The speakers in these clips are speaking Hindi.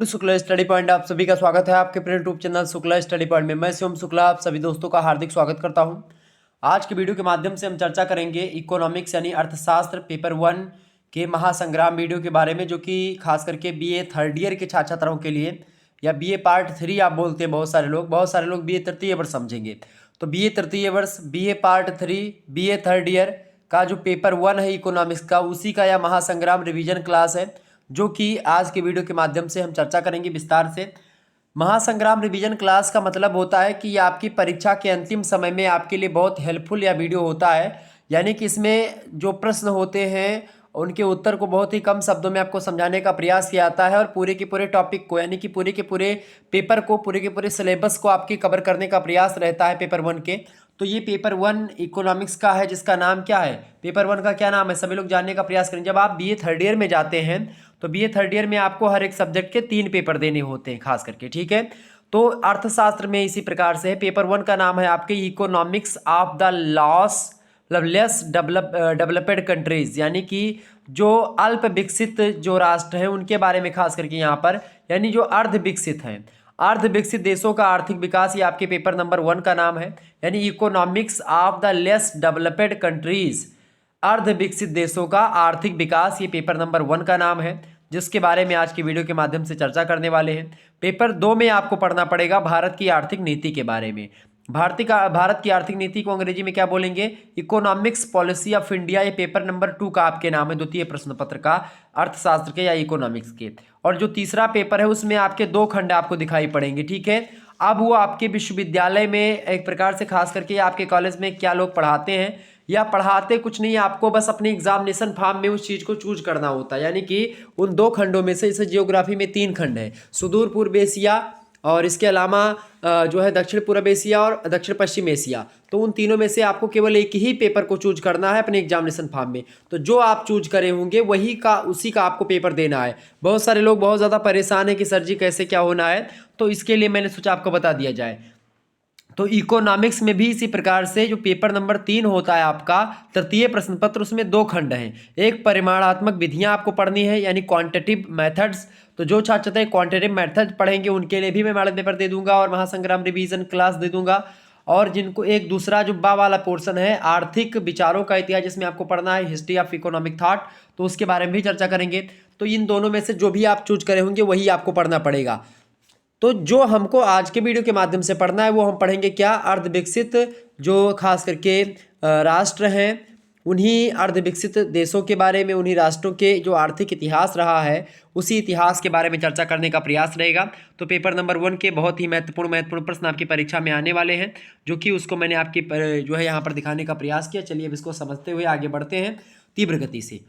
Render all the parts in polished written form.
शुक्ला स्टडी पॉइंट आप सभी का स्वागत है आपके अपने YouTube channel Shukla study point में। मैं शिवम शुक्ला आप सभी दोस्तों का हार्दिक स्वागत करता हूं। आज की वीडियो के माध्यम से हम चर्चा करेंगे इकोनॉमिक्स यानी अर्थशास्त्र पेपर 1 के महासंग्राम वीडियो के बारे में, जो कि खास करके बीए थर्ड ईयर के छात्र छात्राओं के लिए, या बीए पार्ट 3 आप बोलते हैं बहुत सारे लोग बीए तृतीय वर्ष समझेंगे। तो बीए तृतीय वर्ष, BA part 3, BA third year का जो पेपर 1 है इकोनॉमिक्स का, उसी का यह महासंग्राम रिवीजन क्लास है, जो कि आज के वीडियो के माध्यम से हम चर्चा करेंगे विस्तार से। महासंग्राम रिवीजन क्लास का मतलब होता है कि ये आपकी परीक्षा के अंतिम समय में आपके लिए बहुत हेल्पफुल यह वीडियो होता है। यानी कि इसमें जो प्रश्न होते हैं उनके उत्तर को बहुत ही कम शब्दों में आपको समझाने का प्रयास किया जाता है, और पूरे के पूरे टॉपिक को, यानी कि पूरे के पूरे पेपर को, पूरे के पूरे सिलेबस को आपकी कवर करने का प्रयास रहता है पेपर 1 के। तो ये पेपर 1 इकोनॉमिक्स का है, जिसका नाम क्या है, पेपर 1 का क्या नाम है, सभी लोग जानने का प्रयास करें। जब आप बीए थर्ड ईयर में जाते हैं तो बीए थर्ड ईयर में आपको हर एक सब्जेक्ट के 3 पेपर देने होते हैं खास करके, ठीक है। तो अर्थशास्त्र में इसी प्रकार से है। पेपर 1 का नाम है आपके economics of the less developed countries, यानी कि जो अल्प विकसित जो राष्ट्र हैं उनके बारे में खास करके यहाँ पर, यानी जो अर्ध विकसित हैं, अर्ध विकसित देशों का आर्थिक विकास, ये आपके पेपर नंबर 1 का नाम है। यानी economics of the less developed countries, अर्ध विकसित देशों का आर्थिक विकास, ये पेपर नंबर 1 का नाम है, जिसके बारे में आज की वीडियो के माध्यम से चर्चा करने वाले हैं। पेपर 2 में आपको पढ़ना पड़ेगा भारत की आर्थिक नीति के बारे में। भारत की आर्थिक नीति को अंग्रेजी में क्या बोलेंगे, इकोनॉमिक्स पॉलिसी ऑफ इंडिया, ये पेपर नंबर 2 का आपके नाम है, द्वितीय प्रश्न पत्र का, अर्थशास्त्र के या इकोनॉमिक्स के। और जो तीसरा पेपर है उसमें आपके 2 खंड आपको दिखाई पड़ेंगे, ठीक है। अब वो आपके विश्वविद्यालय में एक प्रकार से, खास करके आपके कॉलेज में क्या लोग पढ़ाते हैं या पढ़ाते कुछ नहीं, आपको बस अपने एग्जामिनेशन फॉर्म में उस चीज़ को चूज करना होता है। यानी कि उन 2 खंडों में से, जैसे जियोग्राफी में 3 खंड है, सुदूर पूर्व एशिया और इसके अलावा जो है दक्षिण पूर्व एशिया और दक्षिण पश्चिम एशिया। तो उन तीनों में से आपको केवल एक ही पेपर को चूज करना है अपने एग्जामिनेशन फॉर्म में। तो जो आप चूज करे होंगे उसी का आपको पेपर देना है। बहुत सारे लोग बहुत ज़्यादा परेशान है कि सर जी कैसे क्या होना है, तो इसके लिए मैंने सोचा आपको बता दिया जाए। तो इकोनॉमिक्स में भी इसी प्रकार से जो पेपर नंबर 3 होता है आपका, तृतीय प्रश्न पत्र, उसमें 2 खंड हैं। एक परिमाणात्मक विधियां आपको पढ़नी है, यानी क्वांटिटेटिव मेथड्स। तो जो छात्र चाहते हैं क्वांटिटेटिव मेथड पढ़ेंगे उनके लिए भी मैं मॉडल पेपर दे दूंगा और महासंग्राम रिवीजन क्लास दे दूंगा। और जिनको एक दूसरा जो बा वाला पोर्शन है, आर्थिक विचारों का इतिहास, जिसमें आपको पढ़ना है हिस्ट्री ऑफ इकोनॉमिक थॉट, तो उसके बारे में भी चर्चा करेंगे। तो इन दोनों में से जो भी आप चूज करे होंगे वही आपको पढ़ना पड़ेगा। तो जो हमको आज के वीडियो के माध्यम से पढ़ना है वो हम पढ़ेंगे क्या, अर्धविकसित जो खास करके राष्ट्र हैं, उन्हीं अर्धविकसित देशों के बारे में, उन्हीं राष्ट्रों के जो आर्थिक इतिहास रहा है उसी इतिहास के बारे में चर्चा करने का प्रयास रहेगा। तो पेपर नंबर 1 के बहुत ही महत्वपूर्ण प्रश्न आपकी परीक्षा में आने वाले हैं, जो कि उसको मैंने आपकी जो है यहाँ पर दिखाने का प्रयास किया। चलिए अब इसको समझते हुए आगे बढ़ते हैं तीव्र गति से।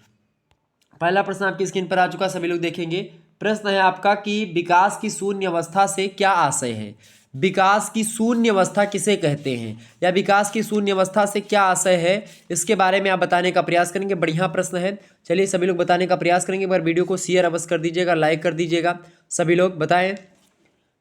पहला प्रश्न आपकी स्क्रीन पर आ चुका, सभी लोग देखेंगे। प्रश्न है आपका कि विकास की शून्य अवस्था से क्या आशय है। विकास की शून्य अवस्था किसे कहते हैं, या विकास की शून्य अवस्था से क्या आशय है, इसके बारे में आप बताने का प्रयास करेंगे। बढ़िया प्रश्न है, चलिए सभी लोग बताने का प्रयास करेंगे। पर वीडियो को शेयर अवश्य कर दीजिएगा, लाइक कर दीजिएगा। सभी लोग बताएं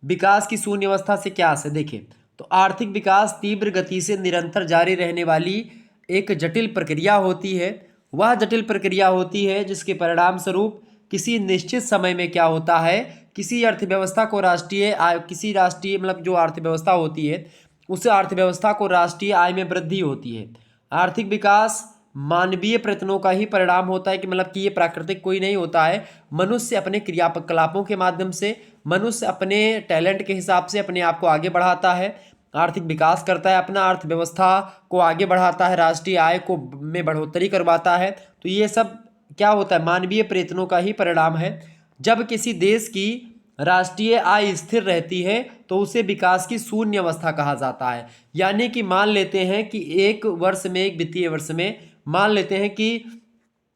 विकास की शून्य अवस्था से क्या आशय। देखिए, तो आर्थिक विकास तीव्र गति से निरंतर जारी रहने वाली एक जटिल प्रक्रिया होती है। वह जटिल प्रक्रिया होती है जिसके परिणाम स्वरूप किसी निश्चित समय में क्या होता है, किसी अर्थव्यवस्था को किसी राष्ट्रीय मतलब जो अर्थव्यवस्था होती है उस अर्थव्यवस्था को राष्ट्रीय आय में वृद्धि होती है। आर्थिक विकास मानवीय प्रयत्नों का ही परिणाम होता है, कि मतलब कि ये प्राकृतिक कोई नहीं होता है। मनुष्य अपने क्रियाकलापों के माध्यम से, मनुष्य अपने टैलेंट के हिसाब से अपने आप को आगे बढ़ाता है, आर्थिक विकास करता है, अपना अर्थव्यवस्था को आगे बढ़ाता है, राष्ट्रीय आय को में बढ़ोतरी करवाता है। तो ये सब क्या होता है, मानवीय प्रयत्नों का ही परिणाम है। जब किसी देश की राष्ट्रीय आय स्थिर रहती है तो उसे विकास की शून्य अवस्था कहा जाता है। यानी कि मान लेते हैं कि एक वर्ष में, एक वित्तीय वर्ष में, मान लेते हैं कि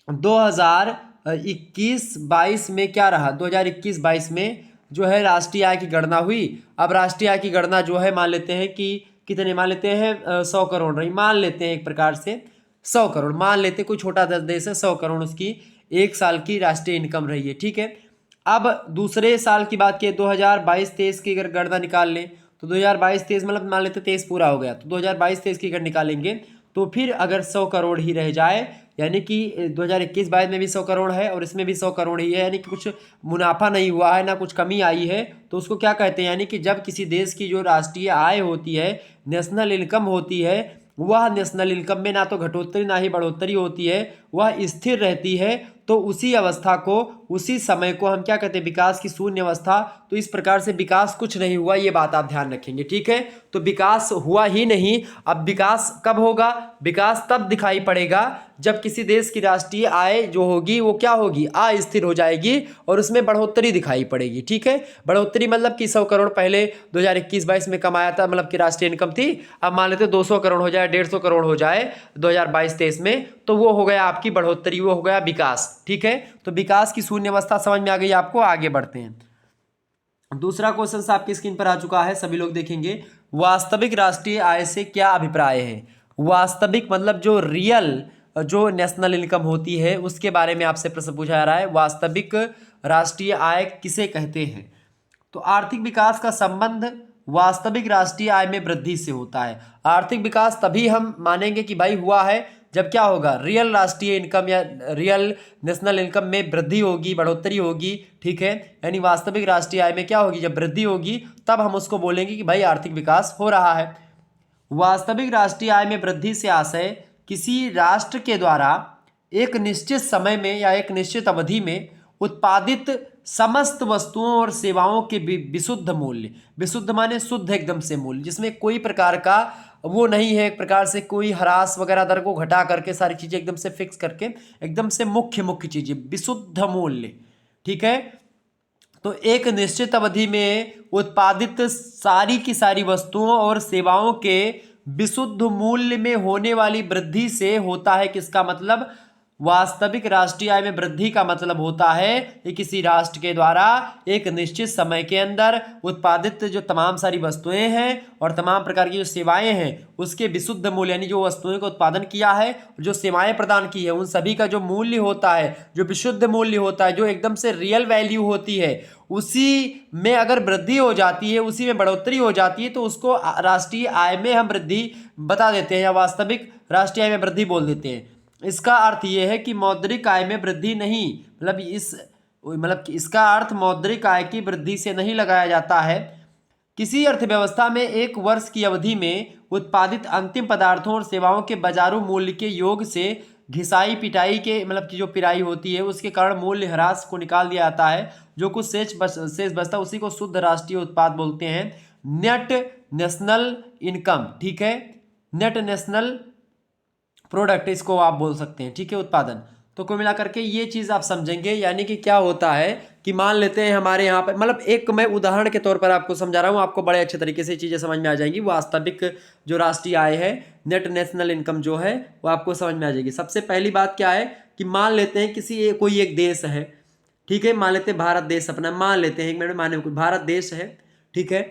2021-22 में क्या रहा, 2021-22 में जो है राष्ट्रीय आय की गणना हुई। अब राष्ट्रीय आय की गणना जो है मान लेते हैं कि कितने, मान लेते हैं 100 करोड़ रही, मान लेते हैं एक प्रकार से 100 करोड़ मान लेते, कोई छोटा देश है, 100 करोड़ उसकी एक साल की राष्ट्रीय इनकम रही है, ठीक है। अब दूसरे साल की बात की 2022-23 की अगर गणना निकाल लें तो 2022-23 मतलब मान लेते 23 पूरा हो गया, तो 2022-23 की अगर निकालेंगे तो फिर अगर 100 करोड़ ही रह जाए, यानी कि 2021-22 में भी 100 करोड़ है और इसमें भी 100 करोड़ ही है, यानी कि कुछ मुनाफा नहीं हुआ है ना कुछ कमी आई है, तो उसको क्या कहते हैं, यानी कि जब किसी देश की जो राष्ट्रीय आय होती है, नेशनल इनकम होती है, वह नेशनल इनकम में ना तो घटोत्तरी ना ही बढ़ोतरी होती है, वह स्थिर रहती है, तो उसी अवस्था को, उसी समय को हम क्या कहते हैं, विकास की शून्य अवस्था। तो इस प्रकार से विकास कुछ नहीं हुआ, ये बात आप ध्यान रखेंगे, ठीक है। तो विकास हुआ ही नहीं। अब विकास कब होगा? विकास तब दिखाई पड़ेगा जब किसी देश की राष्ट्रीय आय जो होगी वो क्या होगी, अस्थिर हो जाएगी और उसमें बढ़ोतरी दिखाई पड़ेगी, ठीक है। बढ़ोतरी मतलब कि 100 करोड़ पहले 2021-22 में कमाया था, मतलब कि राष्ट्रीय इनकम थी, अब मान लेते 200 करोड़ हो जाए, 150 करोड़ हो जाए 2022-23 में, तो वो हो गया आपकी बढ़ोतरी, वो हो गया विकास, ठीक है। तो विकास की शून्य अवस्था समझ में आ गई आपको। आगे बढ़ते हैं। दूसरा क्वेश्चन आपकी स्क्रीन पर आ चुका है, सभी लोग देखेंगे। वास्तविक राष्ट्रीय आय से क्या अभिप्राय है? वास्तविक मतलब जो रियल जो नेशनल इनकम होती है उसके बारे में आपसे प्रश्न पूछा जा रहा है। वास्तविक राष्ट्रीय आय किसे कहते हैं? तो आर्थिक विकास का संबंध वास्तविक राष्ट्रीय आय में वृद्धि से होता है। आर्थिक विकास तभी हम मानेंगे कि भाई हुआ है जब क्या होगा, रियल राष्ट्रीय इनकम या रियल नेशनल इनकम में वृद्धि होगी, बढ़ोतरी होगी, ठीक है। यानी वास्तविक राष्ट्रीय आय में क्या होगी, जब वृद्धि होगी तब हम उसको बोलेंगे कि भाई आर्थिक विकास हो रहा है। वास्तविक राष्ट्रीय आय में वृद्धि से आशय किसी राष्ट्र के द्वारा एक निश्चित समय में या एक निश्चित अवधि में उत्पादित समस्त वस्तुओं और सेवाओं के विशुद्ध मूल्य, विशुद्ध माने शुद्ध एकदम से मूल्य, जिसमें कोई प्रकार का वो नहीं है, एक प्रकार से कोई ह्रास वगैरह दर को घटा करके सारी चीजें एकदम से फिक्स करके, एकदम से मुख्य मुख्य चीजें, विशुद्ध मूल्य, ठीक है। तो एक निश्चित अवधि में उत्पादित सारी की सारी वस्तुओं और सेवाओं के विशुद्ध मूल्य में होने वाली वृद्धि से होता है किसका मतलब, वास्तविक राष्ट्रीय आय में वृद्धि का मतलब होता है कि किसी राष्ट्र के द्वारा एक निश्चित समय के अंदर उत्पादित जो तमाम सारी वस्तुएं हैं और तमाम प्रकार की जो सेवाएं हैं उसके विशुद्ध मूल्य, यानी जो वस्तुओं का उत्पादन किया है, जो सेवाएं प्रदान की है, उन सभी का जो मूल्य होता है, जो विशुद्ध मूल्य होता है, जो एकदम से रियल वैल्यू होती है, उसी में अगर वृद्धि हो जाती है, उसी में बढ़ोतरी हो जाती है, तो उसको राष्ट्रीय आय में हम वृद्धि बता देते हैं या वास्तविक राष्ट्रीय आय में वृद्धि बोल देते हैं। इसका अर्थ यह है कि मौद्रिक आय में वृद्धि नहीं, मतलब इसका अर्थ मौद्रिक आय की वृद्धि से नहीं लगाया जाता है। किसी अर्थव्यवस्था में एक वर्ष की अवधि में उत्पादित अंतिम पदार्थों और सेवाओं के बाजारू मूल्य के योग से घिसाई पिटाई के मतलब की जो पिराई होती है उसके कारण मूल्य ह्रास को निकाल दिया जाता है। जो कुछ शेष बचता उसी को शुद्ध राष्ट्रीय उत्पाद बोलते हैं, नेट नेशनल इनकम, ठीक है, नेट नेशनल प्रोडक्ट इसको आप बोल सकते हैं, ठीक है, उत्पादन। तो कुल मिलाकर के ये चीज़ आप समझेंगे, यानी कि क्या होता है कि मान लेते हैं हमारे यहाँ पे, मतलब एक मैं उदाहरण के तौर पर आपको समझा रहा हूँ, आपको बड़े अच्छे तरीके से चीज़ें समझ में आ जाएंगी। वास्तविक जो राष्ट्रीय आय है, नेट नेशनल इनकम जो है वो आपको समझ में आ जाएगी। सबसे पहली बात क्या है कि मान लेते हैं कोई एक देश है, ठीक है, मान लेते हैं भारत देश अपना, मान लेते हैं एक मिनट माने भारत देश है, ठीक है।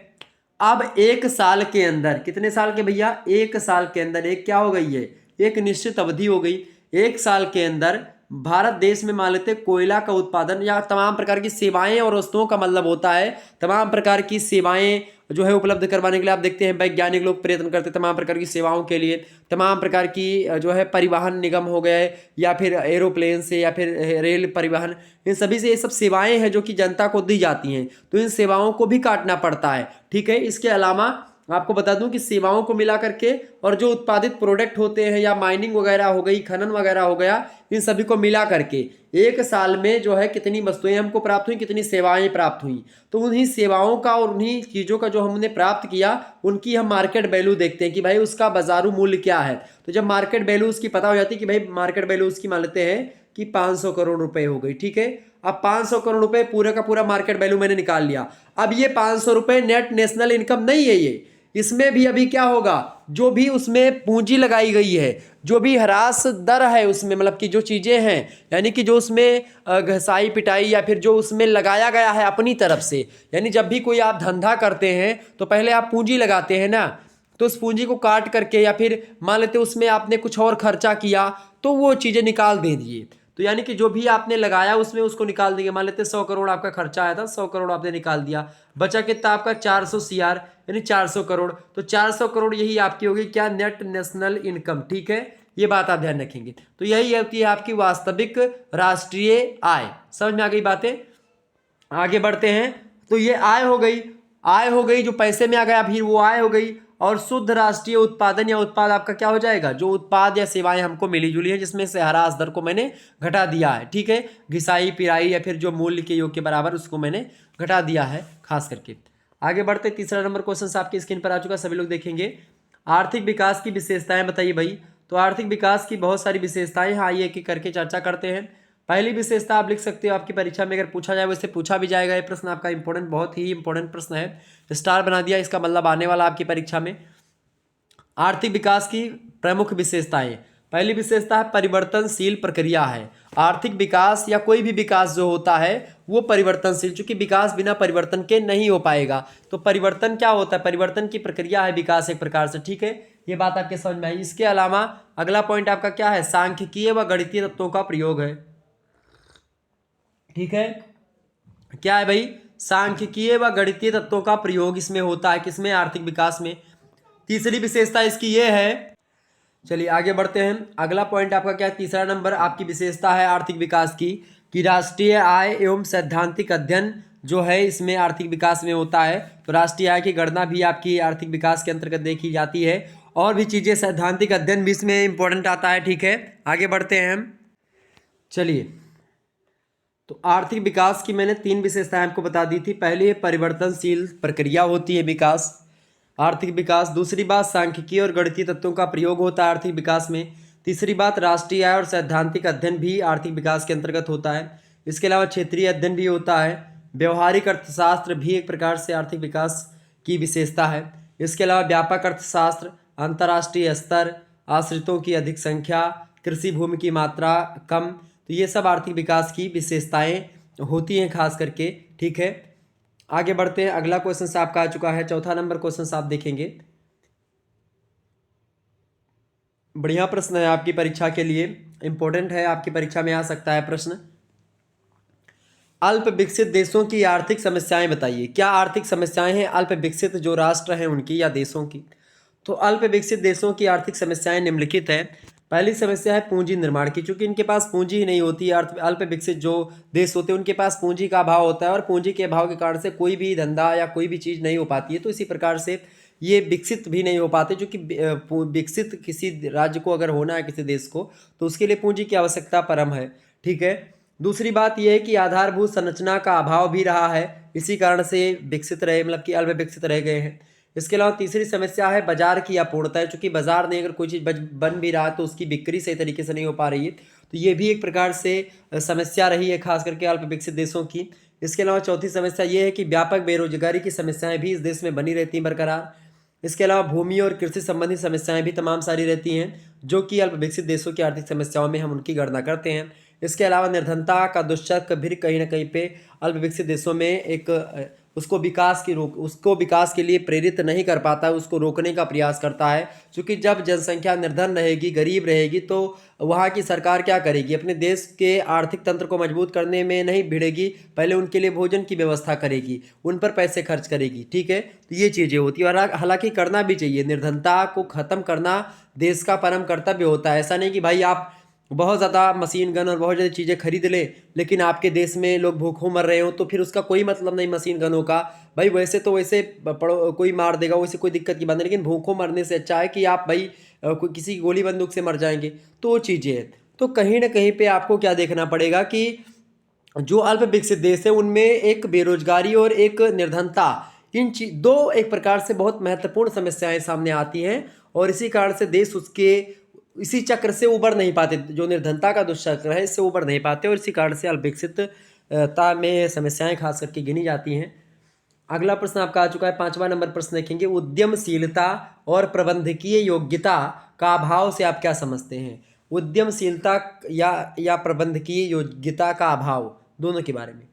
अब एक साल के अंदर, कितने साल के भैया, एक साल के अंदर एक क्या हो गई है, एक निश्चित अवधि हो गई। एक साल के अंदर भारत देश में मान लेते कोयला का उत्पादन या तमाम प्रकार की सेवाएं और वस्तुओं का मतलब होता है, तमाम प्रकार की सेवाएं जो है उपलब्ध करवाने के लिए आप देखते हैं वैज्ञानिक लोग प्रयत्न करते हैं तमाम प्रकार की सेवाओं के लिए। तमाम प्रकार की जो है परिवहन निगम हो गए या फिर एरोप्लेन से या फिर रेल परिवहन, इन सभी से ये सब सेवाएं हैं जो कि जनता को दी जाती हैं, तो इन सेवाओं को भी काटना पड़ता है, ठीक है। इसके अलावा आपको बता दूं कि सेवाओं को मिला करके और जो उत्पादित प्रोडक्ट होते हैं या माइनिंग वगैरह हो गई, खनन वगैरह हो गया, इन सभी को मिला करके एक साल में जो है कितनी वस्तुएं हमको प्राप्त हुई, कितनी सेवाएं प्राप्त हुई, तो उन्हीं सेवाओं का और उन्हीं चीज़ों का जो हमने प्राप्त किया उनकी हम मार्केट वैल्यू देखते हैं कि भाई उसका बाजारू मूल्य क्या है। तो जब मार्केट वैल्यू उसकी पता हो जाती है कि भाई मार्केट वैल्यू उसकी मान लेते हैं कि 500 करोड़ रुपए हो गई, ठीक है। अब 500 करोड़ रुपए पूरे का पूरा मार्केट वैल्यू मैंने निकाल लिया। अब ये 500 रुपए नेट नेशनल इनकम नहीं है, ये इसमें भी अभी क्या होगा, जो भी उसमें पूंजी लगाई गई है, जो भी ह्रास दर है उसमें, मतलब कि जो चीज़ें हैं, यानी कि जो उसमें घसाई पिटाई या फिर जो उसमें लगाया गया है अपनी तरफ से, यानी जब भी कोई आप धंधा करते हैं तो पहले आप पूंजी लगाते हैं ना, तो उस पूंजी को काट करके या फिर मान लेते उसमें आपने कुछ और खर्चा किया तो वो चीज़ें निकाल दीजिए। तो यानी कि जो भी आपने लगाया उसमें उसको निकाल देंगे। मान लेते हैं 100 करोड़ आपका खर्चा आया था, 100 करोड़ आपने निकाल दिया, बचा कितना आपका 400 CR यानी 400 करोड़। तो 400 करोड़ यही आपकी होगी क्या, नेट नेशनल इनकम। ठीक है, ये बात आप ध्यान रखेंगे। तो यही होती है आपकी वास्तविक राष्ट्रीय आय। समझ में आ गई बातें। आगे बढ़ते हैं। तो ये आय हो गई, आय हो गई जो पैसे में आ गया, फिर वो आय हो गई। और शुद्ध राष्ट्रीय उत्पादन या उत्पाद आपका क्या हो जाएगा, जो उत्पाद या सेवाएं हमको मिली जुली है, जिसमें से ह्रास दर को मैंने घटा दिया है। ठीक है, घिसाई पिराई या फिर जो मूल्य के योग के बराबर उसको मैंने घटा दिया है खास करके। आगे बढ़ते, तीसरा नंबर क्वेश्चन आपकी स्क्रीन पर आ चुका, सभी लोग देखेंगे। आर्थिक विकास की विशेषताएं बताइए भाई। तो आर्थिक विकास की बहुत सारी विशेषताएं हैं, आइए एक एक करके चर्चा करते हैं। पहली विशेषता आप लिख सकते हो, आपकी परीक्षा में अगर पूछा जाए वैसे पूछा भी जाएगा, ये प्रश्न आपका इंपॉर्टेंट, बहुत ही इंपॉर्टेंट प्रश्न है। स्टार बना दिया, इसका मतलब आने वाला आपकी परीक्षा में। आर्थिक विकास की प्रमुख विशेषताएं, पहली विशेषता है परिवर्तनशील प्रक्रिया है। आर्थिक विकास या कोई भी विकास जो होता है वो परिवर्तनशील, चूंकि विकास बिना परिवर्तन के नहीं हो पाएगा। तो परिवर्तन क्या होता है, परिवर्तन की प्रक्रिया है विकास एक प्रकार से। ठीक है, ये बात आपके समझ में आई। इसके अलावा अगला पॉइंट आपका क्या है, सांख्यिकीय व गणितीय तत्वों का प्रयोग है। ठीक है, क्या है भाई, सांख्यिकीय व गणितीय तत्वों का प्रयोग इसमें होता है, किसमें, आर्थिक विकास में। तीसरी विशेषता इसकी ये है। चलिए आगे बढ़ते हैं। अगला पॉइंट आपका क्या है, तीसरा नंबर आपकी विशेषता है आर्थिक विकास की, कि राष्ट्रीय आय एवं सैद्धांतिक अध्ययन जो है इसमें आर्थिक विकास में होता है। तो राष्ट्रीय आय की गणना भी आपकी आर्थिक विकास के अंतर्गत देखी जाती है, और भी चीज़ें, सैद्धांतिक अध्ययन भी इसमें इंपॉर्टेंट आता है। ठीक है, आगे बढ़ते हैं हम। चलिए, तो आर्थिक विकास की मैंने 3 विशेषताएं आपको बता दी थी। पहली परिवर्तनशील प्रक्रिया होती है विकास, आर्थिक विकास। दूसरी बात, सांख्यिकीय और गणितीय तत्वों का प्रयोग होता है आर्थिक विकास में। तीसरी बात, राष्ट्रीय आय और सैद्धांतिक अध्ययन भी आर्थिक विकास के अंतर्गत होता है। इसके अलावा क्षेत्रीय अध्ययन भी होता है। व्यवहारिक अर्थशास्त्र भी एक प्रकार से आर्थिक विकास की विशेषता है। इसके अलावा व्यापक अर्थशास्त्र, अंतर्राष्ट्रीय स्तर, आश्रितों की अधिक संख्या, कृषि भूमि की मात्रा कम, तो ये सब आर्थिक विकास की विशेषताएं होती हैं खास करके। ठीक है, आगे बढ़ते हैं। अगला क्वेश्चन आपका आ चुका है, चौथा नंबर क्वेश्चन आप देखेंगे। बढ़िया प्रश्न है आपकी परीक्षा के लिए, इंपॉर्टेंट है, आपकी परीक्षा में आ सकता है प्रश्न। अल्प विकसित देशों की आर्थिक समस्याएं बताइए। क्या आर्थिक समस्याएं हैं अल्प विकसित जो राष्ट्र हैं उनकी या देशों की। तो अल्प विकसित देशों की आर्थिक समस्याएं निम्नलिखित है। पहली समस्या है पूंजी निर्माण की, चूंकि इनके पास पूंजी ही नहीं होती। अल्प विकसित जो देश होते हैं उनके पास पूंजी का अभाव होता है, और पूंजी के अभाव के कारण से कोई भी धंधा या कोई भी चीज़ नहीं हो पाती है। तो इसी प्रकार से ये विकसित भी नहीं हो पाते, क्योंकि विकसित किसी राज्य को अगर होना है, किसी देश को, तो उसके लिए पूंजी की आवश्यकता परम है। ठीक है, दूसरी बात यह है कि आधारभूत संरचना का अभाव भी रहा है, इसी कारण से विकसित रहे, मतलब कि अल्प विकसित रह गए हैं। इसके अलावा तीसरी समस्या है बाजार की अपूर्णता है, चूंकि बाजार नहीं, अगर कोई चीज़ बन भी रहा है तो उसकी बिक्री सही तरीके से नहीं हो पा रही है। तो ये भी एक प्रकार से समस्या रही है खास करके अल्प विकसित देशों की। इसके अलावा चौथी समस्या ये है कि व्यापक बेरोजगारी की समस्याएं भी इस देश में बनी रहती हैं बरकरार। इसके अलावा भूमि और कृषि संबंधी समस्याएं भी तमाम सारी रहती हैं, जो कि अल्प विकसित देशों की आर्थिक समस्याओं में हम उनकी गणना करते हैं। इसके अलावा निर्धनता का दुष्चक्र भी कहीं ना कहीं पे अल्प विकसित देशों में एक उसको विकास के लिए प्रेरित नहीं कर पाता है, उसको रोकने का प्रयास करता है। क्योंकि जब जनसंख्या निर्धन रहेगी, गरीब रहेगी, तो वहाँ की सरकार क्या करेगी, अपने देश के आर्थिक तंत्र को मजबूत करने में नहीं भिड़ेगी, पहले उनके लिए भोजन की व्यवस्था करेगी, उन पर पैसे खर्च करेगी। ठीक है, तो ये चीज़ें होती है, और हालांकि करना भी चाहिए। निर्धनता को ख़त्म करना देश का परम कर्तव्य होता है। ऐसा नहीं कि भाई आप बहुत ज़्यादा मशीन गन और बहुत ज़्यादा चीज़ें खरीद ले, लेकिन आपके देश में लोग भूखों मर रहे हो, तो फिर उसका कोई मतलब नहीं मशीन गनों का। भाई वैसे तो वैसे कोई मार देगा, वैसे कोई दिक्कत की बात नहीं, लेकिन भूखों मरने से अच्छा है कि आप भाई कोई किसी की गोली बंदूक से मर जाएंगे, तो वो चीज़ें हैं। तो कहीं ना कहीं पे आपको क्या देखना पड़ेगा कि जो अल्प विकसित देश है उनमें एक बेरोजगारी और एक निर्धनता, दो एक प्रकार से बहुत महत्वपूर्ण समस्याएं सामने आती हैं, और इसी कारण से देश उसके इसी चक्र से उबर नहीं पाते, जो निर्धनता का दुष्चक्र है इससे उबर नहीं पाते, और इसी कारण से अल्पविकसितता में समस्याएं खास करके गिनी जाती हैं। अगला प्रश्न आपका आ चुका है, 5वां नंबर प्रश्न देखेंगे। उद्यमशीलता और प्रबंधकीय योग्यता का अभाव से आप क्या समझते हैं। उद्यमशीलता या प्रबंधकीय योग्यता का अभाव, दोनों के बारे में।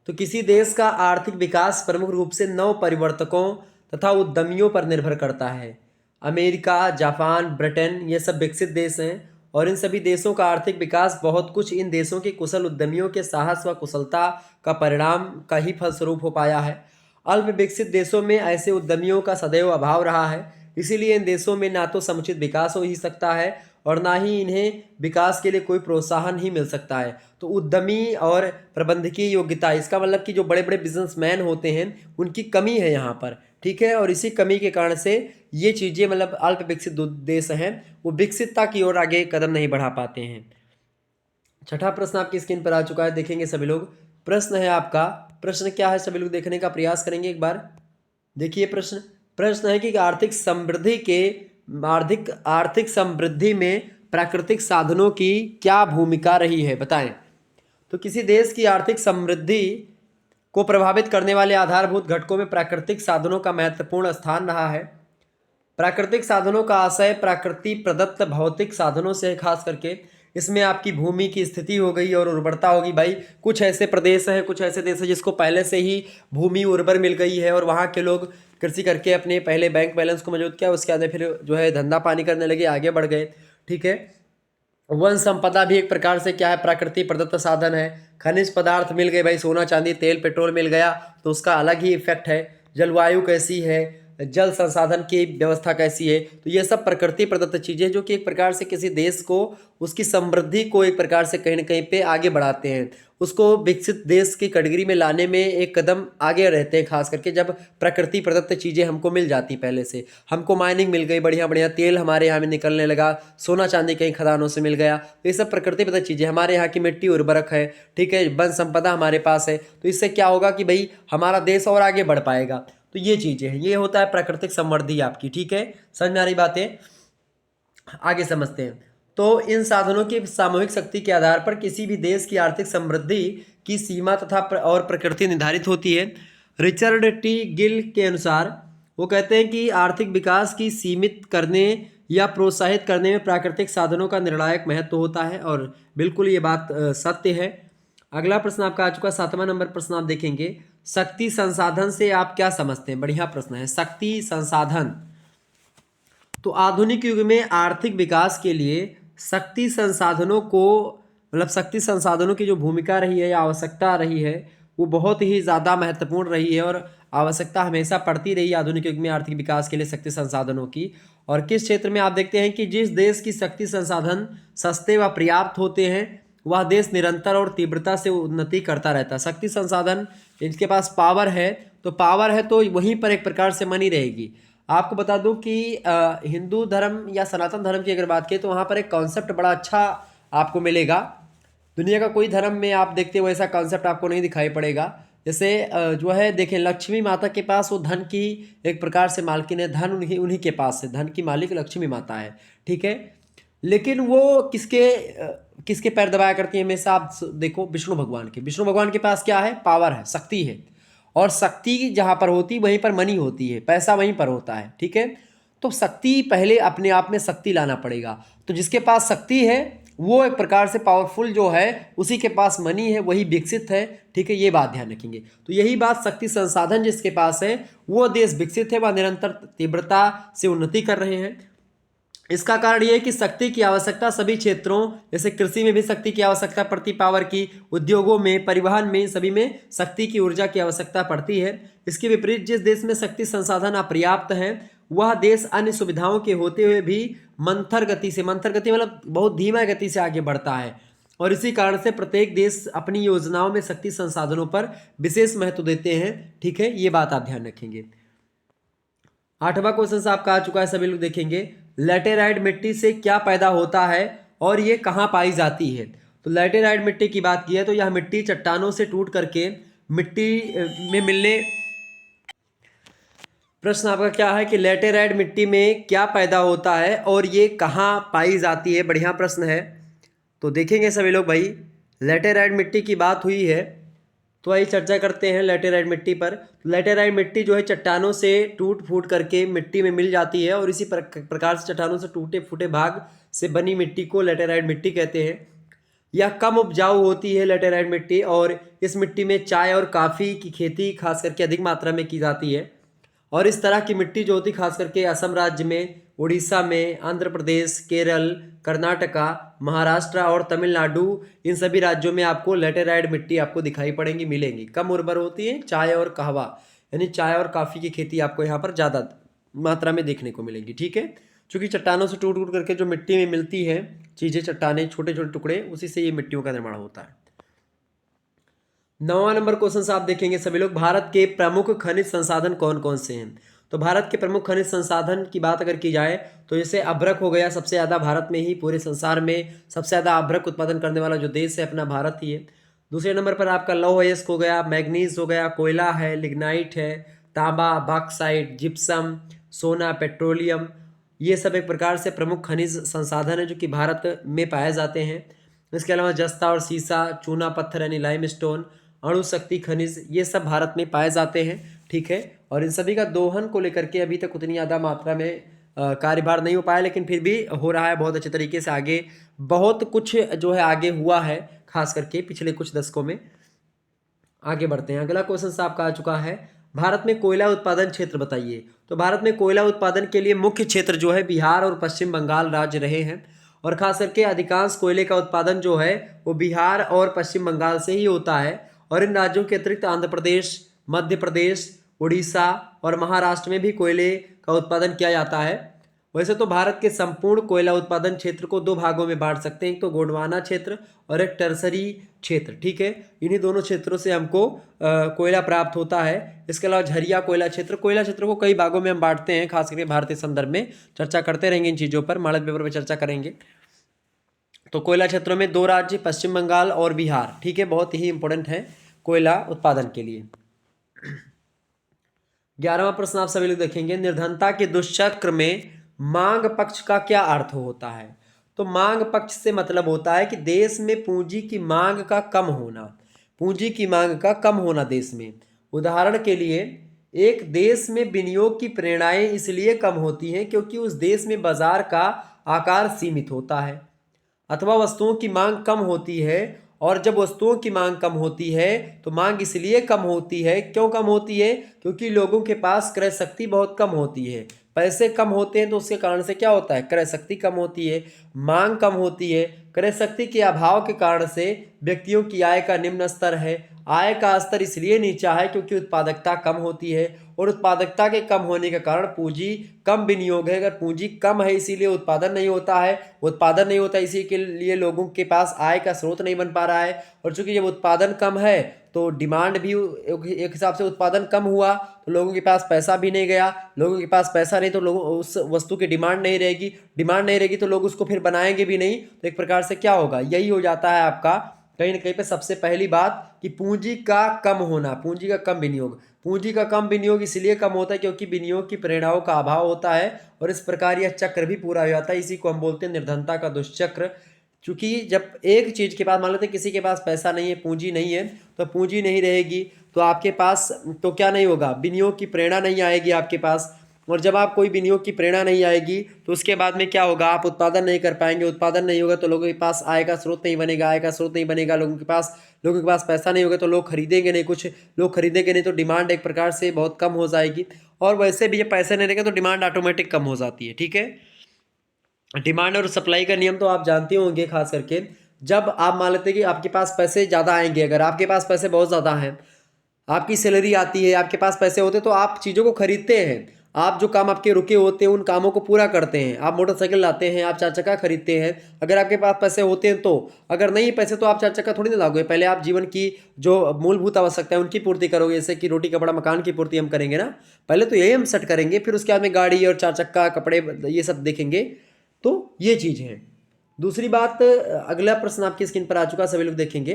तो किसी देश का आर्थिक विकास प्रमुख रूप से नव परिवर्तकों तथा उद्यमियों पर निर्भर करता है। अमेरिका, जापान, ब्रिटेन, ये सब विकसित देश हैं, और इन सभी देशों का आर्थिक विकास बहुत कुछ इन देशों के कुशल उद्यमियों के साहस व कुशलता का परिणाम का ही फलस्वरूप हो पाया है। अल्प विकसित देशों में ऐसे उद्यमियों का सदैव अभाव रहा है, इसीलिए इन देशों में ना तो समुचित विकास हो ही सकता है और ना ही इन्हें विकास के लिए कोई प्रोत्साहन ही मिल सकता है। तो उद्यमी और प्रबंधकीय योग्यता, इसका मतलब कि जो बड़े बड़े बिजनेसमैन होते हैं उनकी कमी है यहाँ पर, ठीक है। और इसी कमी के कारण से ये चीज़ें मतलब अल्प विकसित देश हैं वो विकसितता की ओर आगे कदम नहीं बढ़ा पाते हैं। छठा प्रश्न आपकी स्क्रीन पर आ चुका है, देखेंगे सभी लोग। प्रश्न है आपका, प्रश्न क्या है सभी लोग देखने का प्रयास करेंगे एक बार। देखिए प्रश्न है कि आर्थिक समृद्धि में प्राकृतिक साधनों की क्या भूमिका रही है, बताएं। तो किसी देश की आर्थिक समृद्धि को प्रभावित करने वाले आधारभूत घटकों में प्राकृतिक साधनों का महत्वपूर्ण स्थान रहा है। प्राकृतिक साधनों का आशय प्रकृति प्रदत्त भौतिक साधनों से है, खास करके इसमें आपकी भूमि की स्थिति हो गई और उर्वरता होगी। भाई कुछ ऐसे प्रदेश हैं, कुछ ऐसे देश हैं जिसको पहले से ही भूमि उर्वर मिल गई है और वहाँ के लोग कृषि करके अपने पहले बैंक बैलेंस को मजबूत किया, उसके बाद फिर जो है धंधा पानी करने लगे, आगे बढ़ गए, ठीक है। वन संपदा भी एक प्रकार से क्या है, प्रकृति प्रदत्त साधन है। खनिज पदार्थ मिल गए भाई, सोना चांदी तेल पेट्रोल मिल गया तो उसका अलग ही इफेक्ट है। जलवायु कैसी है, जल संसाधन की व्यवस्था कैसी है, तो ये सब प्रकृति प्रदत्त चीज़ें जो कि एक प्रकार से किसी देश को उसकी समृद्धि को एक प्रकार से कहीं ना कहीं पे आगे बढ़ाते हैं, उसको विकसित देश की कैटेगरी में लाने में एक कदम आगे रहते हैं। खास करके जब प्रकृति प्रदत्त चीज़ें हमको मिल जाती पहले से, हमको माइनिंग मिल गई, बढ़िया बढ़िया तेल हमारे यहाँ में निकलने लगा, सोना चांदी कहीं खदानों से मिल गया, तो ये सब प्रकृति प्रदत्त चीज़ें, हमारे यहाँ की मिट्टी उर्वरक है, ठीक है, वन संपदा हमारे पास है, तो इससे क्या होगा कि भाई हमारा देश और आगे बढ़ पाएगा। तो ये चीज़ें हैं, ये होता है प्राकृतिक समृद्धि आपकी, ठीक है। समझ में आ रही बातें, आगे समझते हैं। तो इन साधनों की सामूहिक शक्ति के आधार पर किसी भी देश की आर्थिक समृद्धि की सीमा तथा और प्रकृति निर्धारित होती है। रिचर्ड टी गिल के अनुसार वो कहते हैं कि आर्थिक विकास की सीमित करने या प्रोत्साहित करने में प्राकृतिक साधनों का निर्णायक महत्व होता है, और बिल्कुल ये बात सत्य है। अगला प्रश्न आपका आ चुका, 7वां नंबर प्रश्न आप देखेंगे, शक्ति संसाधन से आप क्या समझते हैं। बढ़िया प्रश्न है, शक्ति संसाधन। तो आधुनिक युग में आर्थिक विकास के लिए शक्ति संसाधनों को मतलब शक्ति संसाधनों की जो भूमिका रही है या आवश्यकता रही है वो बहुत ही ज़्यादा महत्वपूर्ण रही है, और आवश्यकता हमेशा पड़ती रही आधुनिक युग में आर्थिक विकास के लिए शक्ति संसाधनों की। और किस क्षेत्र में आप देखते हैं कि जिस देश की शक्ति संसाधन सस्ते व पर्याप्त होते हैं वह देश निरंतर और तीव्रता से उन्नति करता रहता है। शक्ति संसाधन, इनके पास पावर है तो वहीं पर एक प्रकार से मनी रहेगी। आपको बता दूं कि हिंदू धर्म या सनातन धर्म की अगर बात करें तो वहाँ पर एक कॉन्सेप्ट बड़ा अच्छा आपको मिलेगा। दुनिया का कोई धर्म में आप देखते हो ऐसा कॉन्सेप्ट आपको नहीं दिखाई पड़ेगा। जैसे जो है देखें, लक्ष्मी माता के पास वो धन की एक प्रकार से मालकिन है, धन उन्हीं के पास है, धन की मालिक लक्ष्मी माता है, ठीक है। लेकिन वो किसके पैर दबाया करती है हमेशा, आप देखो विष्णु भगवान के पास क्या है, पावर है, शक्ति है, और शक्ति जहाँ पर होती वहीं पर मनी होती है, पैसा वहीं पर होता है, ठीक है। तो शक्ति पहले अपने आप में शक्ति लाना पड़ेगा। तो जिसके पास शक्ति है वो एक प्रकार से पावरफुल जो है, उसी के पास मनी है, वही विकसित है, ठीक है, ये बात ध्यान रखेंगे। तो यही बात, शक्ति संसाधन जिसके पास है वो देश विकसित है, वह निरंतर तीव्रता से उन्नति कर रहे हैं। इसका कारण यह है कि शक्ति की आवश्यकता सभी क्षेत्रों, जैसे कृषि में भी शक्ति की आवश्यकता पड़ती, पावर की, उद्योगों में, परिवहन में, सभी में शक्ति की ऊर्जा की आवश्यकता पड़ती है। इसके विपरीत जिस देश में शक्ति संसाधन अपर्याप्त है वह देश अन्य सुविधाओं के होते हुए भी मंथर गति मतलब बहुत धीमा गति से आगे बढ़ता है, और इसी कारण से प्रत्येक देश अपनी योजनाओं में शक्ति संसाधनों पर विशेष महत्व देते हैं, ठीक है, ये बात आप ध्यान रखेंगे। 8वां क्वेश्चन आपका आ चुका है, सभी लोग देखेंगे, लैटेराइट मिट्टी से क्या पैदा होता है और ये कहाँ पाई जाती है। तो लैटेराइट मिट्टी की बात की है तो यह मिट्टी चट्टानों से टूट करके मिट्टी में मिलने, प्रश्न आपका क्या है कि लैटेराइट मिट्टी में क्या पैदा होता है और ये कहाँ पाई जाती है। बढ़िया प्रश्न है। तो देखेंगे सभी लोग, भाई लैटेराइट मिट्टी की बात हुई है तो आइए चर्चा करते हैं लैटेराइट मिट्टी पर। लैटेराइट मिट्टी जो है चट्टानों से टूट फूट करके मिट्टी में मिल जाती है, और इसी प्रकार से चट्टानों से टूटे फूटे भाग से बनी मिट्टी को लैटेराइट मिट्टी कहते हैं। यह कम उपजाऊ होती है लैटेराइट मिट्टी, और इस मिट्टी में चाय और काफ़ी की खेती खास करके अधिक मात्रा में की जाती है। और इस तरह की मिट्टी जो होती खास करके असम राज्य में, उड़ीसा में, आंध्र प्रदेश, केरल, कर्नाटका, महाराष्ट्र और तमिलनाडु, इन सभी राज्यों में आपको लेटेराइट मिट्टी आपको दिखाई पड़ेंगी, मिलेंगी। कम उर्वर होती है चाय और कहवा यानी चाय और कॉफ़ी की खेती आपको यहाँ पर ज़्यादा मात्रा में देखने को मिलेगी। ठीक है, क्योंकि चट्टानों से टूट टूट करके जो मिट्टी में मिलती है चीज़ें, चट्टानें, छोटे छोटे टुकड़े, उसी से ये मिट्टियों का निर्माण होता है। 9वां नंबर क्वेश्चन आप देखेंगे सभी लोग, भारत के प्रमुख खनिज संसाधन कौन कौन से हैं। तो भारत के प्रमुख खनिज संसाधन की बात अगर की जाए तो जैसे अभ्रक हो गया, सबसे ज़्यादा भारत में ही, पूरे संसार में सबसे ज़्यादा अभ्रक उत्पादन करने वाला जो देश है अपना भारत ही है। दूसरे नंबर पर आपका लौह अयस्क हो गया, मैग्नीज हो गया, कोयला है, लिग्नाइट है, तांबा, बॉक्साइट, जिप्सम, सोना, पेट्रोलियम, ये सब एक प्रकार से प्रमुख खनिज संसाधन है जो कि भारत में पाए जाते हैं। इसके अलावा जस्ता और सीसा, चूना पत्थर यानी लाइमस्टोन, अणु शक्ति खनिज, ये सब भारत में पाए जाते हैं। ठीक है, और इन सभी का दोहन को लेकर के अभी तक उतनी ज़्यादा मात्रा में कार्यभार नहीं हो पाया, लेकिन फिर भी हो रहा है बहुत अच्छे तरीके से। आगे बहुत कुछ जो है आगे हुआ है, खास करके पिछले कुछ दशकों में। आगे बढ़ते हैं, अगला क्वेश्चन आपका आ चुका है, भारत में कोयला उत्पादन क्षेत्र बताइए। तो भारत में कोयला उत्पादन के लिए मुख्य क्षेत्र जो है बिहार और पश्चिम बंगाल राज्य रहे हैं, और खास करके अधिकांश कोयले का उत्पादन जो है वो बिहार और पश्चिम बंगाल से ही होता है। और इन राज्यों के अतिरिक्त आंध्र प्रदेश, मध्य प्रदेश, उड़ीसा और महाराष्ट्र में भी कोयले का उत्पादन किया जाता है। वैसे तो भारत के संपूर्ण कोयला उत्पादन क्षेत्र को दो भागों में बांट सकते हैं, एक तो गोंडवाना क्षेत्र और एक टर्सरी क्षेत्र। ठीक है, इन्हीं दोनों क्षेत्रों से हमको कोयला प्राप्त होता है। इसके अलावा झरिया कोयला क्षेत्र को कई भागों में हम बांटते हैं, खास करके भारतीय संदर्भ में चर्चा करते रहेंगे इन चीज़ों पर, मॉडल पेपर में चर्चा करेंगे। तो कोयला क्षेत्रों में दो राज्य, पश्चिम बंगाल और बिहार। ठीक है, बहुत ही इंपॉर्टेंट है कोयला उत्पादन के लिए। 11वां प्रश्न आप सभी लोग देखेंगे, निर्धनता के दुष्चक्र में मांग पक्ष का क्या अर्थ होता है। तो मांग पक्ष से मतलब होता है कि देश में पूंजी की मांग का कम होना, पूंजी की मांग का कम होना देश में। उदाहरण के लिए, एक देश में विनियोग की प्रेरणाएं इसलिए कम होती हैं क्योंकि उस देश में बाजार का आकार सीमित होता है, अथवा वस्तुओं की मांग कम होती है। और जब वस्तुओं की मांग कम होती है तो मांग इसलिए कम होती है, क्यों कम होती है, क्योंकि लोगों के पास क्रय शक्ति बहुत कम होती है। पैसे कम होते हैं तो उसके कारण से क्या होता है, क्रय शक्ति कम होती है, मांग कम होती है। क्रय शक्ति के अभाव के कारण से व्यक्तियों की आय का निम्न स्तर है। आय का स्तर इसलिए नीचा है क्योंकि उत्पादकता कम होती है, और उत्पादकता के कम होने के कारण पूंजी कम विनियोग है। अगर पूंजी कम है इसीलिए उत्पादन नहीं होता है, उत्पादन नहीं होता इसी के लिए लोगों के पास आय का स्रोत नहीं बन पा रहा है। और चूंकि जब उत्पादन कम है तो डिमांड भी एक हिसाब से, उत्पादन कम हुआ तो लोगों के पास पैसा भी नहीं गया, लोगों के पास पैसा नहीं तो लोगों उस वस्तु की डिमांड नहीं रहेगी, डिमांड नहीं रहेगी तो लोग उसको फिर बनाएंगे भी नहीं। तो एक प्रकार से क्या होगा, यही हो जाता है आपका कहीं ना कहीं पे सबसे पहली बात कि पूंजी का कम होना, पूंजी का कम विनियोग। पूंजी का कम विनियोग इसलिए कम होता है क्योंकि विनियोग की प्रेरणाओं का अभाव होता है, और इस प्रकार यह चक्र भी पूरा हो जाता है। इसी को हम बोलते हैं निर्धनता का दुष्चक्र। क्योंकि जब एक चीज के पास, मान लेते हैं किसी के पास पैसा नहीं है, पूंजी नहीं है, तो पूंजी नहीं रहेगी तो आपके पास तो क्या नहीं होगा, विनियोग की प्रेरणा नहीं आएगी आपके पास। और जब आप कोई विनियोग की प्रेरणा नहीं आएगी तो उसके बाद में क्या होगा, आप उत्पादन नहीं कर पाएंगे, उत्पादन नहीं होगा तो लोगों के पास आय का स्रोत नहीं बनेगा, आय का स्रोत नहीं बनेगा, लोगों के पास पैसा नहीं होगा तो लोग खरीदेंगे नहीं, कुछ लोग खरीदेंगे नहीं तो डिमांड एक प्रकार से बहुत कम हो जाएगी। और वैसे भी जब पैसे नहीं रहेंगे तो डिमांड ऑटोमेटिक कम हो जाती है। ठीक है, डिमांड और सप्लाई का नियम तो आप जानते होंगे, खास करके जब आप मान लेते हैं कि आपके पास पैसे ज़्यादा आएंगे, अगर आपके पास पैसे बहुत ज़्यादा हैं, आपकी सैलरी आती है, आपके पास पैसे होते हैं तो आप चीज़ों को खरीदते हैं, आप जो काम आपके रुके होते हैं उन कामों को पूरा करते हैं, आप मोटरसाइकिल लाते हैं, आप चार चक्का खरीदते हैं अगर आपके पास पैसे होते हैं तो। अगर नहीं पैसे तो आप चार चक्का थोड़ी ना लाओगे, पहले आप जीवन की जो मूलभूत आवश्यकता है उनकी पूर्ति करोगे, जैसे कि रोटी कपड़ा मकान की पूर्ति हम करेंगे ना, पहले तो यही हम सेट करेंगे, फिर उसके बाद में गाड़ी और चार चक्का कपड़े ये सब देखेंगे। तो ये चीज़ है। दूसरी बात, अगला प्रश्न आपकी स्क्रीन पर आ चुका, सभी लोग देखेंगे।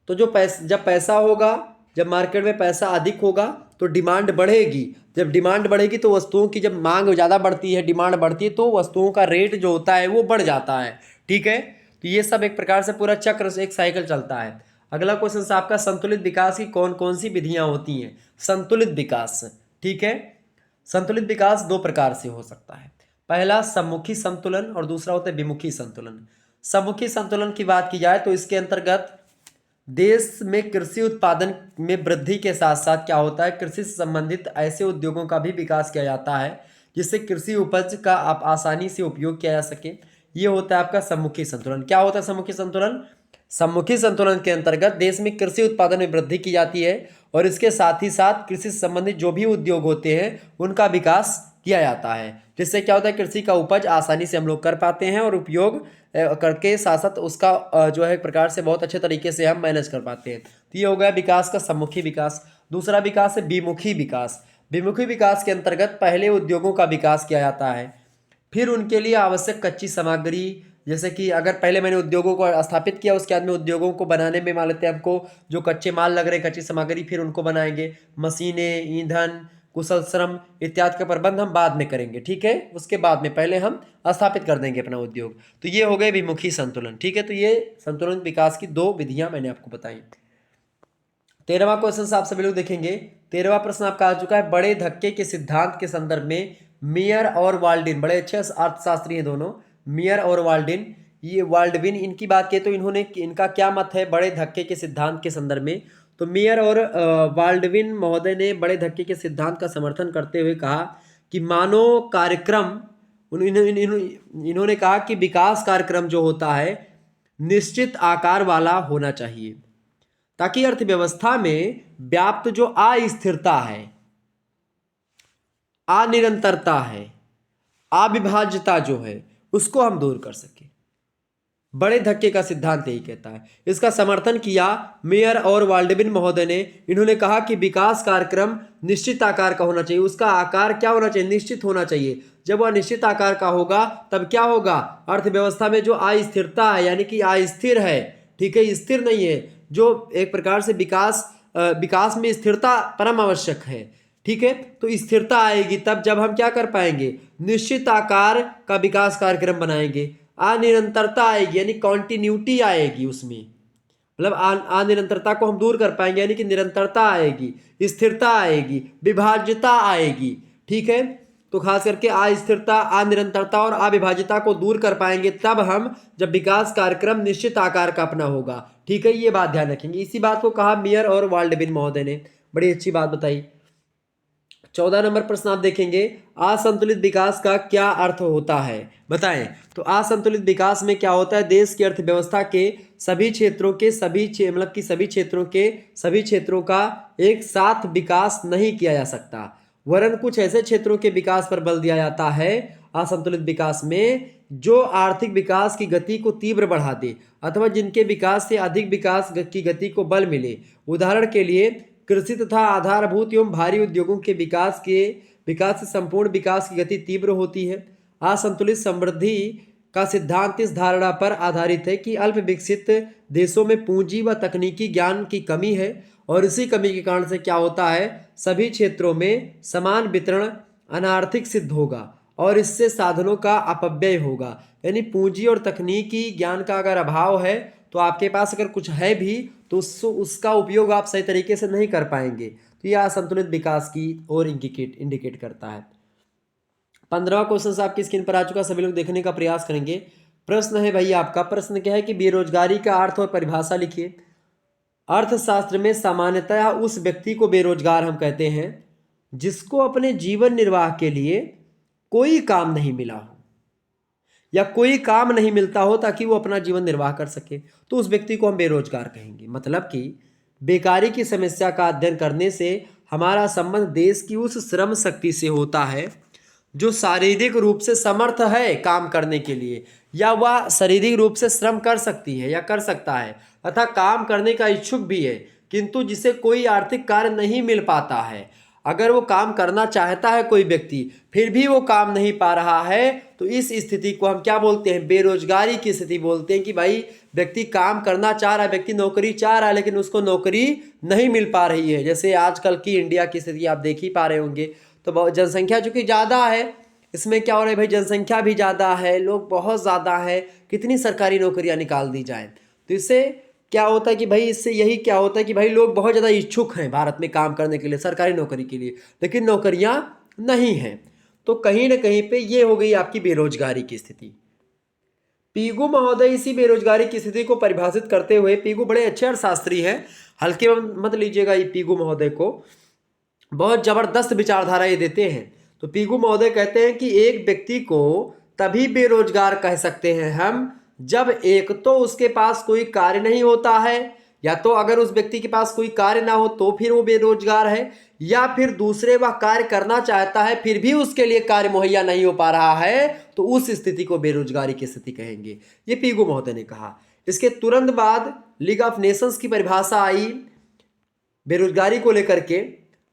तो जब पैसा होगा, जब मार्केट में पैसा अधिक होगा तो डिमांड बढ़ेगी, जब डिमांड बढ़ेगी तो वस्तुओं की, जब मांग ज़्यादा बढ़ती है, डिमांड बढ़ती है तो वस्तुओं का रेट जो होता है वो बढ़ जाता है। ठीक है, तो ये सब एक प्रकार से पूरा चक्र से एक साइकिल चलता है। अगला क्वेश्चन आपका, संतुलित विकास की कौन कौन सी विधियां होती हैं। संतुलित विकास, ठीक है, संतुलित विकास दो प्रकार से हो सकता है। पहला सम्मुखी संतुलन और दूसरा होता है विमुखी संतुलन। सम्मुखी संतुलन की बात की जाए तो इसके अंतर्गत देश में कृषि उत्पादन में वृद्धि के साथ साथ क्या होता है, कृषि से संबंधित ऐसे उद्योगों का भी विकास किया जाता है जिससे कृषि उपज का आप आसानी से उपयोग किया जा सके। ये होता है आपका सम्मुखी संतुलन। क्या होता है सम्मुखी संतुलन? सम्मुखी संतुलन के अंतर्गत देश में कृषि उत्पादन में वृद्धि की जाती है और इसके साथ ही साथ कृषि से संबंधित जो भी उद्योग होते हैं उनका विकास किया जाता है, जिससे क्या होता है कृषि का उपज आसानी से हम लोग कर पाते हैं और उपयोग करके साथ साथ उसका जो है एक प्रकार से बहुत अच्छे तरीके से हम मैनेज कर पाते हैं। तो ये हो गया विकास का सम्मुखी विकास। दूसरा विकास है विमुखी विकास। विमुखी विकास के अंतर्गत पहले उद्योगों का विकास किया जाता है, फिर उनके लिए आवश्यक कच्ची सामग्री, जैसे कि अगर पहले मैंने उद्योगों को स्थापित किया उसके बाद में उद्योगों को बनाने में मान लेते हैं हमको जो कच्चे माल लग रहे कच्ची सामग्री, फिर उनको बनाएंगे, मशीनें, ईंधन, कुशल श्रम इत्यादि का प्रबंध हम बाद में करेंगे, ठीक है। उसके बाद में पहले हम स्थापित कर देंगे अपना उद्योग। तो ये हो गए विमुखी संतुलन, ठीक है। तो ये संतुलन विकास की दो विधियां मैंने आपको बताई। 13वां क्वेश्चन आप सभी लोग देखेंगे। 13वां प्रश्न आपका आ चुका है, बड़े धक्के के सिद्धांत के संदर्भ में मेयर और वाल्डिन, बड़े अच्छे अर्थशास्त्री हैं दोनों, मेयर और वाल्डिन, ये वाल्डविन, इनकी बात की तो इन्होंने इनका क्या मत है बड़े धक्के के सिद्धांत के संदर्भ में? तो मेयर और वाल्डविन महोदय ने बड़े धक्के के सिद्धांत का समर्थन करते हुए कहा कि मानव कार्यक्रम, इन्होंने कहा कि विकास कार्यक्रम जो होता है निश्चित आकार वाला होना चाहिए ताकि अर्थव्यवस्था में व्याप्त जो अस्थिरता है, अनिरंतरता है, अविभाज्यता जो है उसको हम दूर कर सके। बड़े धक्के का सिद्धांत यही कहता है। इसका समर्थन किया मेयर और वाल्डविन महोदय ने। इन्होंने कहा कि विकास कार्यक्रम निश्चित आकार का होना चाहिए, उसका आकार क्या होना चाहिए? निश्चित होना चाहिए। जब वह निश्चित आकार का होगा तब क्या होगा? अर्थव्यवस्था में जो अस्थिरता है यानी कि अस्थिर है, ठीक है, स्थिर नहीं है, जो एक प्रकार से विकास में स्थिरता परम आवश्यक है, ठीक है। तो स्थिरता आएगी तब जब हम क्या कर पाएंगे? निश्चित आकार का विकास कार्यक्रम बनाएंगे। अनिरंतरता आएगी यानी कॉन्टिन्यूटी आएगी, उसमें मतलब अनिरंतरता को हम दूर कर पाएंगे यानी कि निरंतरता आएगी, स्थिरता आएगी, विभाज्यता आएगी, ठीक है। तो खास करके अस्थिरता, अनिरंतरता और अविभाज्यता को दूर कर पाएंगे तब हम जब विकास कार्यक्रम निश्चित आकार का अपना होगा, ठीक है। ये बात ध्यान रखेंगे। इसी बात को कहा मेयर और वाल्डविन महोदय ने, बड़ी अच्छी बात बताई। 14 नंबर प्रश्न आप देखेंगे, असंतुलित विकास का क्या अर्थ होता है बताएं। तो असंतुलित विकास में क्या होता है? देश की अर्थव्यवस्था के सभी क्षेत्रों के सभी क्षेत्रों का एक साथ विकास नहीं किया जा सकता, वरन कुछ ऐसे क्षेत्रों के विकास पर बल दिया जाता है असंतुलित विकास में जो आर्थिक विकास की गति को तीव्र बढ़ा दे अथवा जिनके विकास से अधिक विकास की गति को बल मिले। उदाहरण के लिए कृषि तथा आधारभूत एवं भारी उद्योगों के विकास से संपूर्ण विकास की गति तीव्र होती है। असंतुलित समृद्धि का सिद्धांत इस धारणा पर आधारित है कि अल्प विकसित देशों में पूंजी व तकनीकी ज्ञान की कमी है और इसी कमी के कारण से क्या होता है? सभी क्षेत्रों में समान वितरण अनार्थिक सिद्ध होगा और इससे साधनों का अपव्यय होगा। यानी पूंजी और तकनीकी ज्ञान का अगर अभाव है तो आपके पास अगर कुछ है भी तो उसका उपयोग आप सही तरीके से नहीं कर पाएंगे। तो यह असंतुलित विकास की ओर इंडिकेट करता है। 15वां क्वेश्चन आपकी स्क्रीन पर आ चुका, सभी लोग देखने का प्रयास करेंगे। प्रश्न है भाई आपका, प्रश्न क्या है कि बेरोजगारी का अर्थ और परिभाषा लिखिए। अर्थशास्त्र में सामान्यतः उस व्यक्ति को बेरोजगार हम कहते हैं जिसको अपने जीवन निर्वाह के लिए कोई काम नहीं मिला हो या कोई काम नहीं मिलता हो ताकि वो अपना जीवन निर्वाह कर सके, तो उस व्यक्ति को हम बेरोजगार कहेंगे। मतलब कि बेकारी की समस्या का अध्ययन करने से हमारा संबंध देश की उस श्रम शक्ति से होता है जो शारीरिक रूप से समर्थ है काम करने के लिए या वह शारीरिक रूप से श्रम कर सकती है या कर सकता है तथा काम करने का इच्छुक भी है, किंतु जिसे कोई आर्थिक कार्य नहीं मिल पाता है। अगर वो काम करना चाहता है कोई व्यक्ति फिर भी वो काम नहीं पा रहा है तो इस स्थिति को हम क्या बोलते हैं? बेरोजगारी की स्थिति बोलते हैं। कि भाई व्यक्ति काम करना चाह रहा है, व्यक्ति नौकरी चाह रहा है लेकिन उसको नौकरी नहीं मिल पा रही है। जैसे आजकल की इंडिया की स्थिति आप देख ही पा रहे होंगे। तो जनसंख्या चूंकि ज़्यादा है, इसमें क्या हो रहा है भाई, जनसंख्या भी ज़्यादा है, लोग बहुत ज़्यादा है, कितनी सरकारी नौकरियाँ निकाल दी जाएँ। तो इससे क्या होता है कि भाई इससे यही क्या होता है कि भाई लोग बहुत ज़्यादा इच्छुक हैं भारत में काम करने के लिए, सरकारी नौकरी के लिए, लेकिन नौकरियां नहीं हैं। तो कहीं ना कहीं पे ये हो गई आपकी बेरोजगारी की स्थिति। पीगू महोदय इसी बेरोजगारी की स्थिति को परिभाषित करते हुए, पीगू बड़े अच्छे अर्थशास्त्री हैं, हल्के मत लीजिएगा ये पीगू महोदय को, बहुत जबरदस्त विचारधारा ये देते हैं। तो पीगू महोदय कहते हैं कि एक व्यक्ति को तभी बेरोजगार कह सकते हैं हम जब एक तो उसके पास कोई कार्य नहीं होता है, या तो अगर उस व्यक्ति के पास कोई कार्य ना हो तो फिर वो बेरोजगार है, या फिर दूसरे वह कार्य करना चाहता है फिर भी उसके लिए कार्य मुहैया नहीं हो पा रहा है, तो उस स्थिति को बेरोजगारी की स्थिति कहेंगे। ये पीगू महोदय ने कहा। इसके तुरंत बाद लीग ऑफ नेशंस की परिभाषा आई बेरोजगारी को लेकर के।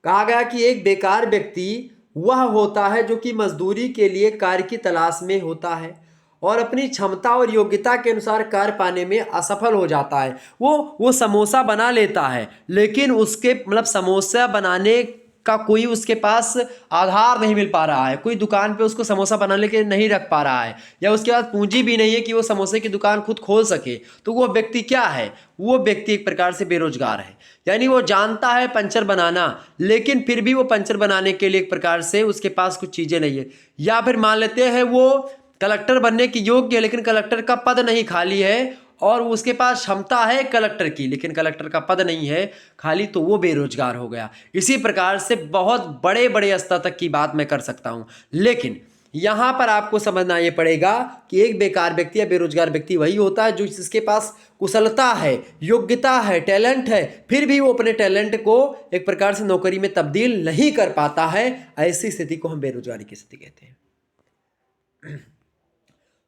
कहा गया कि एक बेकार व्यक्ति वह होता है जो कि मजदूरी के लिए कार्य की तलाश में होता है और अपनी क्षमता और योग्यता के अनुसार कार्य पाने में असफल हो जाता है। वो समोसा बना लेता है, लेकिन उसके मतलब समोसा बनाने का कोई उसके पास आधार नहीं मिल पा रहा है, कोई दुकान पे उसको समोसा बनाने के नहीं रख पा रहा है, या उसके पास पूंजी भी नहीं है कि वो समोसे की दुकान खुद खोल सके, तो वो व्यक्ति क्या है? वो व्यक्ति एक प्रकार से बेरोजगार है। यानी वो जानता है पंचर बनाना, लेकिन फिर भी वो पंचर बनाने के लिए एक प्रकार से उसके पास कुछ चीज़ें नहीं है। या फिर मान लेते हैं वो कलेक्टर बनने की योग्य है, लेकिन कलेक्टर का पद नहीं खाली है, और उसके पास क्षमता है कलेक्टर की, लेकिन कलेक्टर का पद नहीं है खाली, तो वो बेरोजगार हो गया। इसी प्रकार से बहुत बड़े बड़े स्तर तक की बात मैं कर सकता हूं, लेकिन यहां पर आपको समझना ये पड़ेगा कि एक बेकार व्यक्ति या बेरोजगार व्यक्ति वही होता है जो जिसके पास कुशलता है, योग्यता है, टैलेंट है, फिर भी वो अपने टैलेंट को एक प्रकार से नौकरी में तब्दील नहीं कर पाता है। ऐसी स्थिति को हम बेरोजगारी की स्थिति कहते हैं।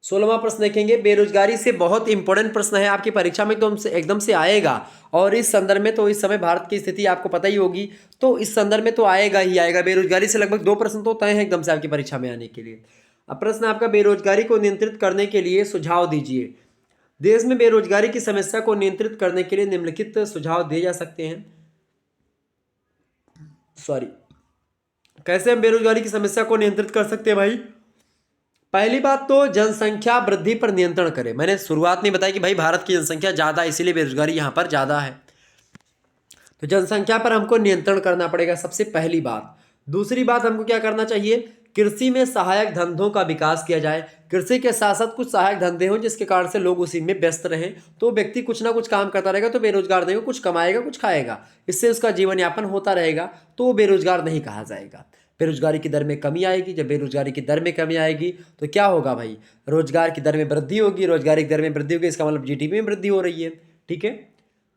16वां प्रश्न देखेंगे। बेरोजगारी से बहुत इंपॉर्टेंट प्रश्न है, आपकी परीक्षा में तो एकदम से आएगा, और इस संदर्भ में तो इस समय भारत की स्थिति आपको पता ही होगी, तो इस संदर्भ में तो आएगा ही आएगा। बेरोजगारी से लगभग 2 प्रश्न तो तय हैं एकदम से आपकी परीक्षा में आने के लिए। अब प्रश्न आपका, बेरोजगारी को नियंत्रित करने के लिए सुझाव दीजिए। देश में बेरोजगारी की समस्या को नियंत्रित करने के लिए निम्नलिखित सुझाव दिए जा सकते हैं। कैसे हम बेरोजगारी की समस्या को नियंत्रित कर सकते हैं भाई? पहली बात तो जनसंख्या वृद्धि पर नियंत्रण करें। मैंने शुरुआत में बताया कि भाई भारत की जनसंख्या ज़्यादा है, इसीलिए बेरोजगारी यहाँ पर ज़्यादा है, तो जनसंख्या पर हमको नियंत्रण करना पड़ेगा, सबसे पहली बात। दूसरी बात, हमको क्या करना चाहिए? कृषि में सहायक धंधों का विकास किया जाए। कृषि के साथ साथ कुछ सहायक धंधे हों जिसके कारण से लोग उसी में व्यस्त रहें, तो व्यक्ति कुछ ना कुछ काम करता रहेगा, तो बेरोजगार नहीं हो, कुछ कमाएगा, कुछ खाएगा, इससे उसका जीवन यापन होता रहेगा, तो वो बेरोजगार नहीं कहा जाएगा। बेरोजगारी की दर में कमी आएगी। जब बेरोजगारी की दर में कमी आएगी तो क्या होगा भाई? रोजगार की दर में वृद्धि होगी। रोजगार की दर में वृद्धि होगी, इसका मतलब जीडीपी में वृद्धि हो रही है। ठीक है।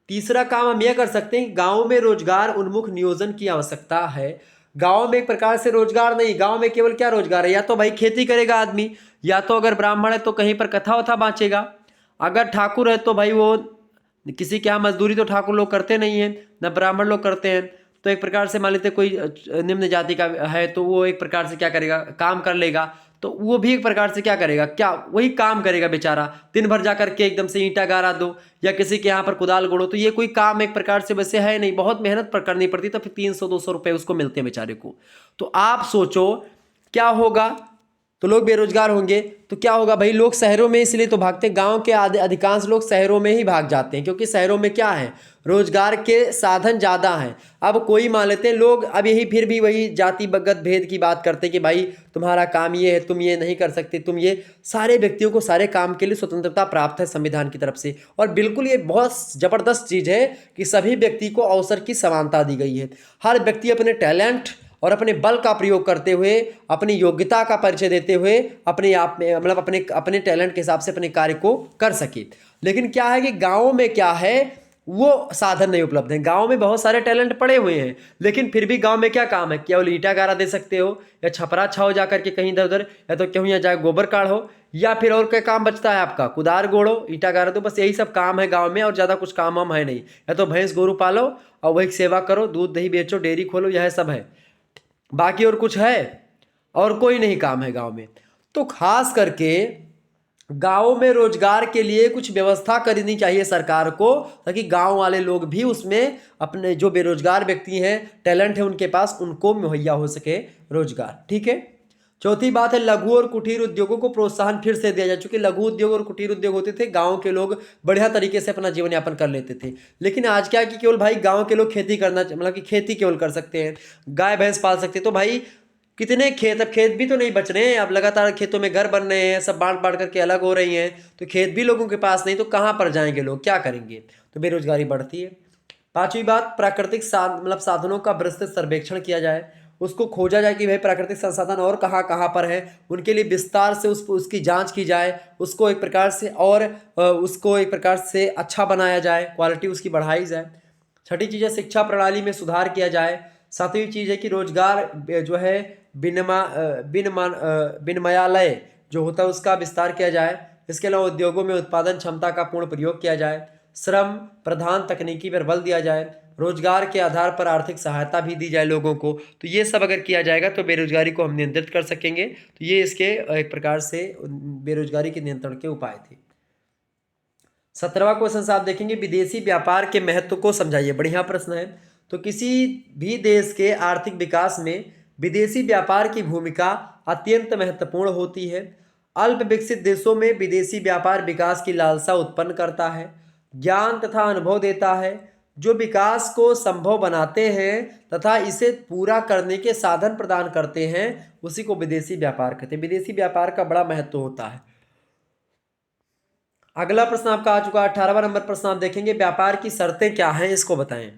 तीसरा काम हम यह कर सकते हैं, गाँव में रोजगार उन्मुख नियोजन की आवश्यकता है। गाँव में एक प्रकार से रोजगार नहीं, गाँव में केवल क्या रोजगार है? या तो भाई खेती करेगा आदमी, या तो अगर ब्राह्मण है तो कहीं पर कथा वथा बाँचेगा, अगर ठाकुर है तो भाई वो किसी के यहाँ मजदूरी तो ठाकुर लोग करते नहीं हैं, न ब्राह्मण लोग करते हैं, तो एक प्रकार से मान लेते कोई निम्न जाति का है तो वो एक प्रकार से क्या करेगा? काम कर लेगा, तो वो भी एक प्रकार से क्या करेगा? क्या वही काम करेगा बेचारा, दिन भर जा करके एकदम से ईंटा गाड़ा दो या किसी के यहाँ पर कुदाल गोड़ो, तो ये कोई काम एक प्रकार से वैसे है नहीं, बहुत मेहनत पर करनी पड़ती, तो फिर 300-200 रुपये उसको मिलते हैं बेचारे को। तो आप सोचो क्या होगा? तो लोग बेरोजगार होंगे तो क्या होगा भाई? लोग शहरों में इसलिए तो भागते हैं, गांव के अधिकांश लोग शहरों में ही भाग जाते हैं, क्योंकि शहरों में क्या है? रोजगार के साधन ज़्यादा हैं। अब कोई मान लेते हैं लोग, अब यही फिर भी वही जातिगत भेद की बात करते हैं कि भाई तुम्हारा काम ये है, तुम ये नहीं कर सकते, तुम ये। सारे व्यक्तियों को सारे काम के लिए स्वतंत्रता प्राप्त है संविधान की तरफ से, और बिल्कुल ये बहुत ज़बरदस्त चीज़ है कि सभी व्यक्ति को अवसर की समानता दी गई है। हर व्यक्ति अपने टैलेंट और अपने बल का प्रयोग करते हुए, अपनी योग्यता का परिचय देते हुए अपने आप में मतलब अपने टैलेंट के हिसाब से अपने कार्य को कर सके। लेकिन क्या है कि गाँव में क्या है, वो साधन नहीं उपलब्ध है। गांव में बहुत सारे टैलेंट पड़े हुए हैं, लेकिन फिर भी गांव में क्या काम है? केवल ईंटा गारा दे सकते हो, या छपरा छाओ जा करके कहीं इधर उधर, या तो कहीं यहाँ जाकर गोबर काढ़ो, या फिर और क्या काम बचता है आपका? कुदार गोड़ो, ईंटा गारा दो, बस यही सब काम है गाँव में, और ज़्यादा कुछ काम वाम है नहीं। या तो भैंस गोरू पालो और वही सेवा करो, दूध दही बेचो, डेयरी खोलो, यह सब है, बाकी और कुछ है? और कोई नहीं काम है गाँव में। तो खास करके गाँव में रोजगार के लिए कुछ व्यवस्था करनी चाहिए सरकार को, ताकि गांव वाले लोग भी उसमें अपने जो बेरोजगार व्यक्ति हैं, टैलेंट है उनके पास, उनको मुहैया हो सके रोजगार। ठीक है। चौथी बात है, लघु और कुटीर उद्योगों को प्रोत्साहन फिर से दिया जाए। चूंकि लघु उद्योग और कुटीर उद्योग होते थे, गांव के लोग बढ़िया तरीके से अपना जीवन यापन कर लेते थे। लेकिन आज क्या कि केवल भाई गांव के लोग खेती करना, मतलब कि खेती केवल कर सकते हैं, गाय भैंस पाल सकते हैं, तो भाई कितने खेत, अब खेत भी तो नहीं बच रहे हैं, अब लगातार खेतों में घर बन रहे हैं, सब बांट बांट करके अलग हो रही हैं, तो खेत भी लोगों के पास नहीं, तो कहाँ पर जाएंगे लोग, क्या करेंगे? तो बेरोजगारी बढ़ती है। पांचवी बात, प्राकृतिक मतलब साधनों का विस्तृत सर्वेक्षण किया जाए, उसको खोजा जाए कि भाई प्राकृतिक संसाधन और कहाँ कहाँ पर है, उनके लिए विस्तार से उसकी जांच की जाए, उसको एक प्रकार से और उसको एक प्रकार से अच्छा बनाया जाए, क्वालिटी उसकी बढ़ाई जाए। छठी चीज़ है शिक्षा प्रणाली में सुधार किया जाए। सातवीं चीज़ है कि रोजगार जो है विनिमयालय जो होता है उसका विस्तार किया जाए। इसके अलावा उद्योगों में उत्पादन क्षमता का पूर्ण प्रयोग किया जाए। श्रम प्रधान तकनीकी पर बल दिया जाए। रोजगार के आधार पर आर्थिक सहायता भी दी जाए लोगों को। तो ये सब अगर किया जाएगा तो बेरोजगारी को हम नियंत्रित कर सकेंगे। तो ये इसके एक प्रकार से बेरोजगारी के नियंत्रण के उपाय थे। 17वां क्वेश्चन आप देखेंगे, विदेशी व्यापार के महत्व को समझाइए। बढ़िया प्रश्न है। तो किसी भी देश के आर्थिक विकास में विदेशी व्यापार की भूमिका अत्यंत महत्वपूर्ण होती है। अल्प विकसित देशों में विदेशी व्यापार विकास की लालसा उत्पन्न करता है, ज्ञान तथा अनुभव देता है जो विकास को संभव बनाते हैं तथा इसे पूरा करने के साधन प्रदान करते हैं, उसी को विदेशी व्यापार कहते हैं। विदेशी व्यापार का बड़ा महत्व होता है। अगला प्रश्न आपका आ चुका है 18वां नंबर प्रश्न आप देखेंगे, व्यापार की शर्तें क्या हैं इसको बताएं।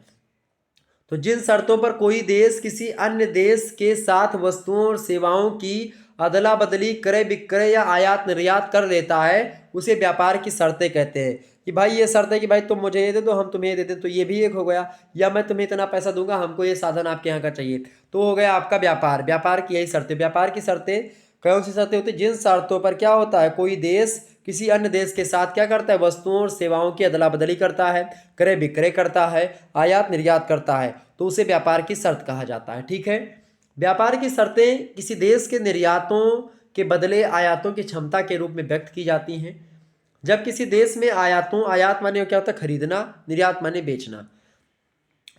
तो जिन शर्तों पर कोई देश किसी अन्य देश के साथ वस्तुओं और सेवाओं की अदला बदली क्रय विक्रय या आयात निर्यात कर लेता है उसे व्यापार की शर्तें कहते हैं। कि भाई ये शर्त है कि भाई तुम मुझे ये दे दो, हम तुम्हें ये दे दें, तो ये भी एक हो गया। या मैं तुम्हें इतना पैसा दूंगा, हमको ये साधन आपके यहाँ का चाहिए, तो हो गया आपका व्यापार। व्यापार की यही शर्तें। व्यापार की शर्तें कौन सी शर्तें होती है? जिन शर्तों पर क्या होता है, कोई देश किसी अन्य देश के साथ क्या करता है, वस्तुओं और सेवाओं की अदला बदली करता है, क्रय विक्रय करता है, आयात निर्यात करता है, तो उसे व्यापार की शर्त कहा जाता है। ठीक है। व्यापार की शर्तें किसी देश के निर्यातों के बदले आयातों की क्षमता के रूप में व्यक्त की जाती हैं। जब किसी देश में आयात माने क्या होता है? खरीदना, निर्यात माने बेचना।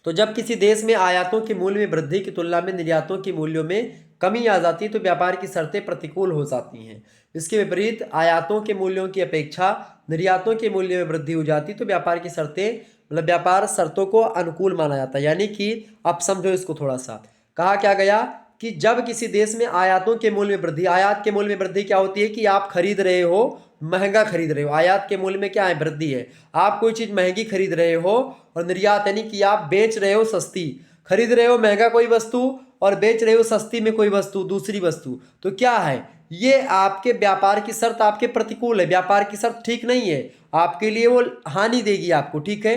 तो जब किसी देश में आयातों के मूल्य में वृद्धि की तुलना में निर्यातों के मूल्यों में कमी आ जाती है तो व्यापार की शर्तें प्रतिकूल हो जाती हैं। इसके विपरीत आयातों के मूल्यों की अपेक्षा निर्यातों के मूल्य में वृद्धि हो जाती तो व्यापार की शर्तें मतलब व्यापार शर्तों को अनुकूल माना जाता है। यानी कि आप समझो इसको थोड़ा सा। कहा क्या गया कि जब किसी देश में आयातों के मूल्य में वृद्धि, आयात के मूल्य में वृद्धि क्या होती है कि आप खरीद रहे हो, महंगा खरीद रहे हो। आयात के मूल्य में क्या है? वृद्धि है। आप कोई चीज महंगी खरीद रहे हो। और निर्यात यानी कि आप बेच रहे हो सस्ती, खरीद रहे हो महंगा कोई वस्तु और बेच रहे हो सस्ती में कोई वस्तु, दूसरी वस्तु। तो क्या है? ये आपके व्यापार की शर्त आपके प्रतिकूल है। व्यापार की शर्त ठीक नहीं है, आपके लिए वो हानि देगी आपको। ठीक है।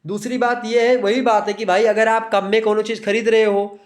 दूसरी बात ये है, वही बात है कि भाई अगर आप कम में कोनो चीज खरीद रहे हो,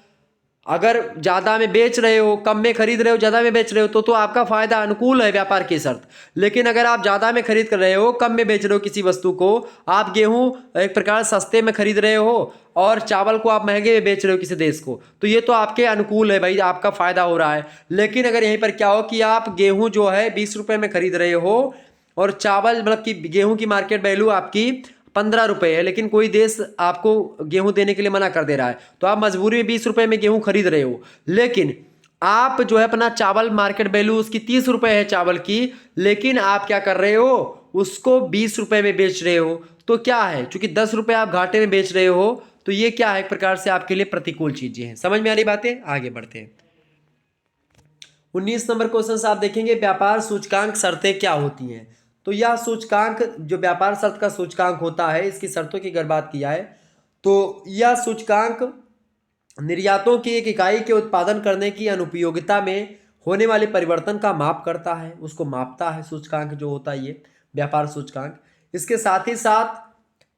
अगर ज़्यादा में बेच रहे हो, कम में खरीद रहे हो, ज़्यादा में बेच रहे हो, तो आपका फायदा अनुकूल है व्यापार की शर्त। लेकिन अगर आप ज़्यादा में खरीद कर रहे हो, कम में बेच रहे हो किसी वस्तु को, आप गेहूं एक प्रकार सस्ते में खरीद रहे हो और चावल को आप महंगे में बेच रहे हो किसी देश को, तो ये तो आपके अनुकूल है भाई, आपका फायदा हो रहा है। लेकिन अगर यहीं पर क्या हो कि आप गेहूँ जो है 20 रुपये में खरीद रहे हो और चावल मतलब कि गेहूँ की मार्केट वैल्यू आपकी 15 रुपये है, लेकिन कोई देश आपको गेहूं देने के लिए मना कर दे रहा है, तो आप मजबूरी में 20 रुपये में गेहूं खरीद रहे हो। लेकिन आप जो है अपना चावल मार्केट वैल्यू उसकी 30 रुपये है चावल की, लेकिन आप क्या कर रहे हो, उसको 20 रुपये में बेच रहे हो। तो क्या है, चूंकि 10 रुपये आप घाटे में बेच रहे हो, तो ये क्या है, एक प्रकार से आपके लिए प्रतिकूल चीजें हैं। समझ में आ रही बातें? आगे बढ़ते हैं। 19 नंबर क्वेश्चन आप देखेंगे, व्यापार सूचकांक शर्तें क्या होती हैं। तो यह सूचकांक जो व्यापार शर्त का सूचकांक होता है, इसकी शर्तों की अगर बात की जाए तो यह सूचकांक निर्यातों की एक इकाई के उत्पादन करने की अनुपयोगिता में होने वाले परिवर्तन का माप करता है, उसको मापता है। सूचकांक जो होता है ये व्यापार सूचकांक। इसके साथ ही साथ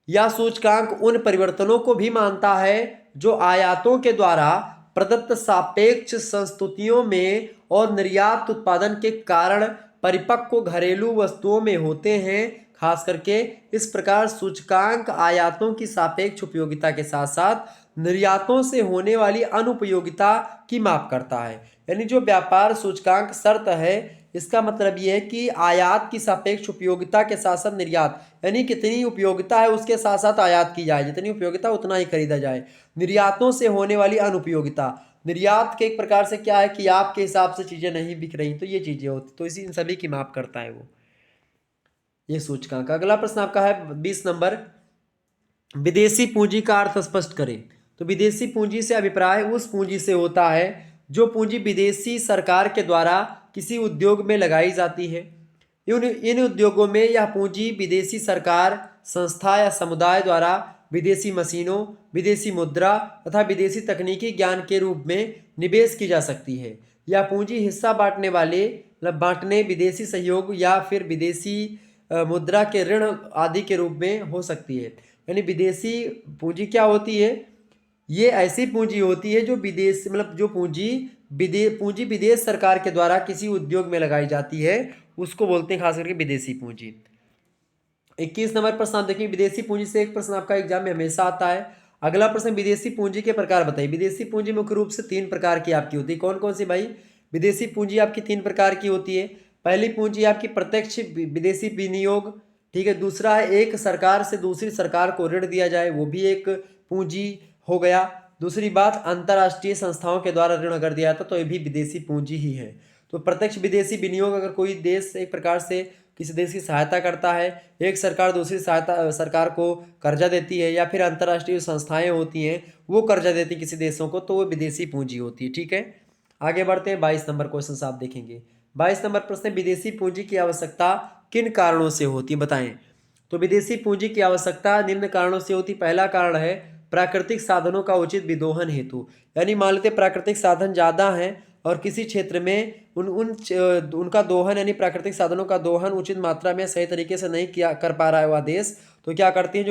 यह सूचकांक उन परिवर्तनों को भी मानता है जो आयातों के द्वारा प्रदत्त सापेक्ष संस्तुतियों में और निर्यात उत्पादन के कारण परिपक्व घरेलू वस्तुओं में होते हैं। खास करके इस प्रकार सूचकांक आयातों की सापेक्ष उपयोगिता के साथ साथ निर्यातों से होने वाली अनुपयोगिता की माप करता है। यानी जो व्यापार सूचकांक शर्त है, इसका मतलब यह है कि आयात की सापेक्ष उपयोगिता के साथ साथ निर्यात, यानी कितनी उपयोगिता है उसके साथ साथ आयात की जाए, जितनी उपयोगिता उतना ही खरीदा जाए। निर्यातों से होने वाली अनुपयोगिता, निर्यात के एक प्रकार से क्या है कि आपके हिसाब से चीजें नहीं बिक रही, तो ये चीजें होती, तो इसी इन सभी की माप करता है वो, ये सूचकांक। अगला प्रश्न आपका है 20 नंबर, विदेशी पूंजी का अर्थ स्पष्ट करें। तो विदेशी पूंजी से अभिप्राय उस पूंजी से होता है जो पूंजी विदेशी सरकार के द्वारा किसी उद्योग में लगाई जाती है। इन उद्योगों में यह पूंजी विदेशी सरकार, संस्था या समुदाय द्वारा विदेशी मशीनों, विदेशी मुद्रा तथा विदेशी तकनीकी ज्ञान के रूप में निवेश की जा सकती है। या पूंजी हिस्सा बांटने वाले मतलब बांटने, विदेशी सहयोग या फिर विदेशी मुद्रा के ऋण आदि के रूप में हो सकती है। यानी विदेशी पूंजी क्या होती है? ये ऐसी पूंजी होती है जो विदेश मतलब जो पूंजी विदेश सरकार के द्वारा किसी उद्योग में लगाई जाती है, उसको बोलते हैं खास करके विदेशी पूंजी। 21 नंबर प्रश्न आप देखिए, विदेशी पूंजी से एक प्रश्न आपका एग्जाम में हमेशा आता है। अगला प्रश्न, विदेशी पूंजी के प्रकार बताइए। विदेशी पूंजी मुख्य रूप से 3 प्रकार की आपकी होती है। कौन कौन सी भाई? विदेशी पूंजी आपकी 3 प्रकार की होती है। पहली पूंजी आपकी प्रत्यक्ष विदेशी विनियोग, ठीक है। दूसरा है एक सरकार से दूसरी सरकार को ऋण दिया जाए, वो भी एक पूंजी हो गया। दूसरी बात, अंतर्राष्ट्रीय संस्थाओं के द्वारा ऋण अगर दिया जाता तो ये भी विदेशी पूंजी ही है। तो प्रत्यक्ष विदेशी विनियोग, अगर कोई देश एक प्रकार से किसी देश की सहायता करता है, एक सरकार दूसरी सरकार को कर्जा देती है, या फिर अंतर्राष्ट्रीय संस्थाएं होती हैं वो कर्जा देती किसी देशों को, तो वो विदेशी पूंजी होती है। ठीक है, आगे बढ़ते हैं। 22 नंबर क्वेश्चन आप देखेंगे। 22 नंबर प्रश्न, विदेशी पूंजी की आवश्यकता किन कारणों से होती है बताएं। तो विदेशी पूंजी की आवश्यकता निम्न कारणों से होती। पहला कारण है प्राकृतिक साधनों का उचित विदोहन हेतु। यानी मान लेते प्राकृतिक साधन ज़्यादा हैं और किसी क्षेत्र में उनका दोहन यानी प्राकृतिक साधनों का दोहन उचित मात्रा में सही तरीके से नहीं किया कर पा रहा है वह देश, तो क्या करती हैं,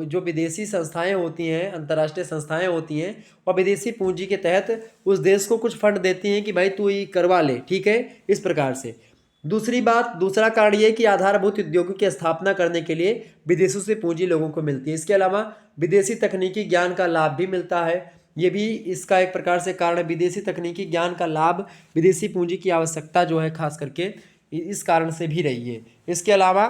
जो विदेशी संस्थाएं होती हैं, अंतर्राष्ट्रीय संस्थाएं होती हैं, वह विदेशी पूंजी के तहत उस देश को कुछ फंड देती हैं कि भाई तू ये करवा ले। ठीक है, इस प्रकार से। दूसरी बात, दूसरा कारण ये कि आधारभूत उद्योगों की स्थापना करने के लिए विदेशों से पूंजी लोगों को मिलती है। इसके अलावा विदेशी तकनीकी ज्ञान का लाभ भी मिलता है, ये भी इसका एक प्रकार से कारण है। विदेशी तकनीकी ज्ञान का लाभ, विदेशी पूंजी की आवश्यकता जो है खास करके इस कारण से भी रही है। इसके अलावा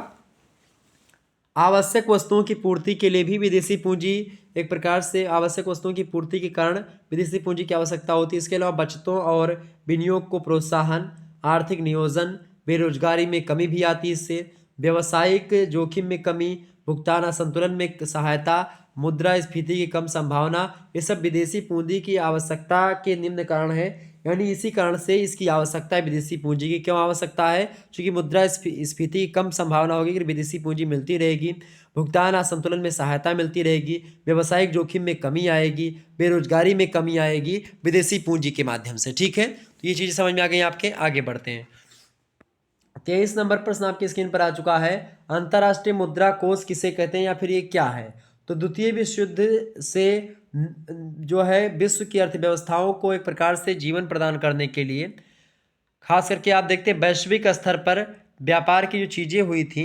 आवश्यक वस्तुओं की पूर्ति के लिए भी विदेशी पूंजी एक प्रकार से आवश्यक वस्तुओं की पूर्ति के कारण विदेशी पूंजी की आवश्यकता होती है। इसके अलावा बचतों और विनियोग को प्रोत्साहन, आर्थिक नियोजन, बेरोजगारी में कमी भी आती है इससे, व्यावसायिक जोखिम में कमी, भुगतान असंतुलन में सहायता, मुद्रास्फीति की कम संभावना, ये सब विदेशी पूंजी की आवश्यकता के निम्न कारण है। यानी इसी कारण से इसकी आवश्यकता है विदेशी पूंजी की। क्यों आवश्यकता है? क्योंकि मुद्रास्फीति की कम संभावना होगी कि विदेशी पूंजी मिलती रहेगी, भुगतान असंतुलन में सहायता मिलती रहेगी, व्यावसायिक जोखिम में कमी आएगी, बेरोजगारी में कमी आएगी विदेशी पूंजी के माध्यम से। ठीक है, तो ये चीज़ समझ में आ गई आपके। आगे बढ़ते हैं। 23 नंबर प्रश्न आपकी स्क्रीन पर आ चुका है। अंतर्राष्ट्रीय मुद्रा कोष किसे कहते हैं या फिर ये क्या है? तो द्वितीय विश्व युद्ध से जो है विश्व की अर्थव्यवस्थाओं को एक प्रकार से जीवन प्रदान करने के लिए, खास करके आप देखते हैं वैश्विक स्तर पर व्यापार की जो चीजें हुई थी,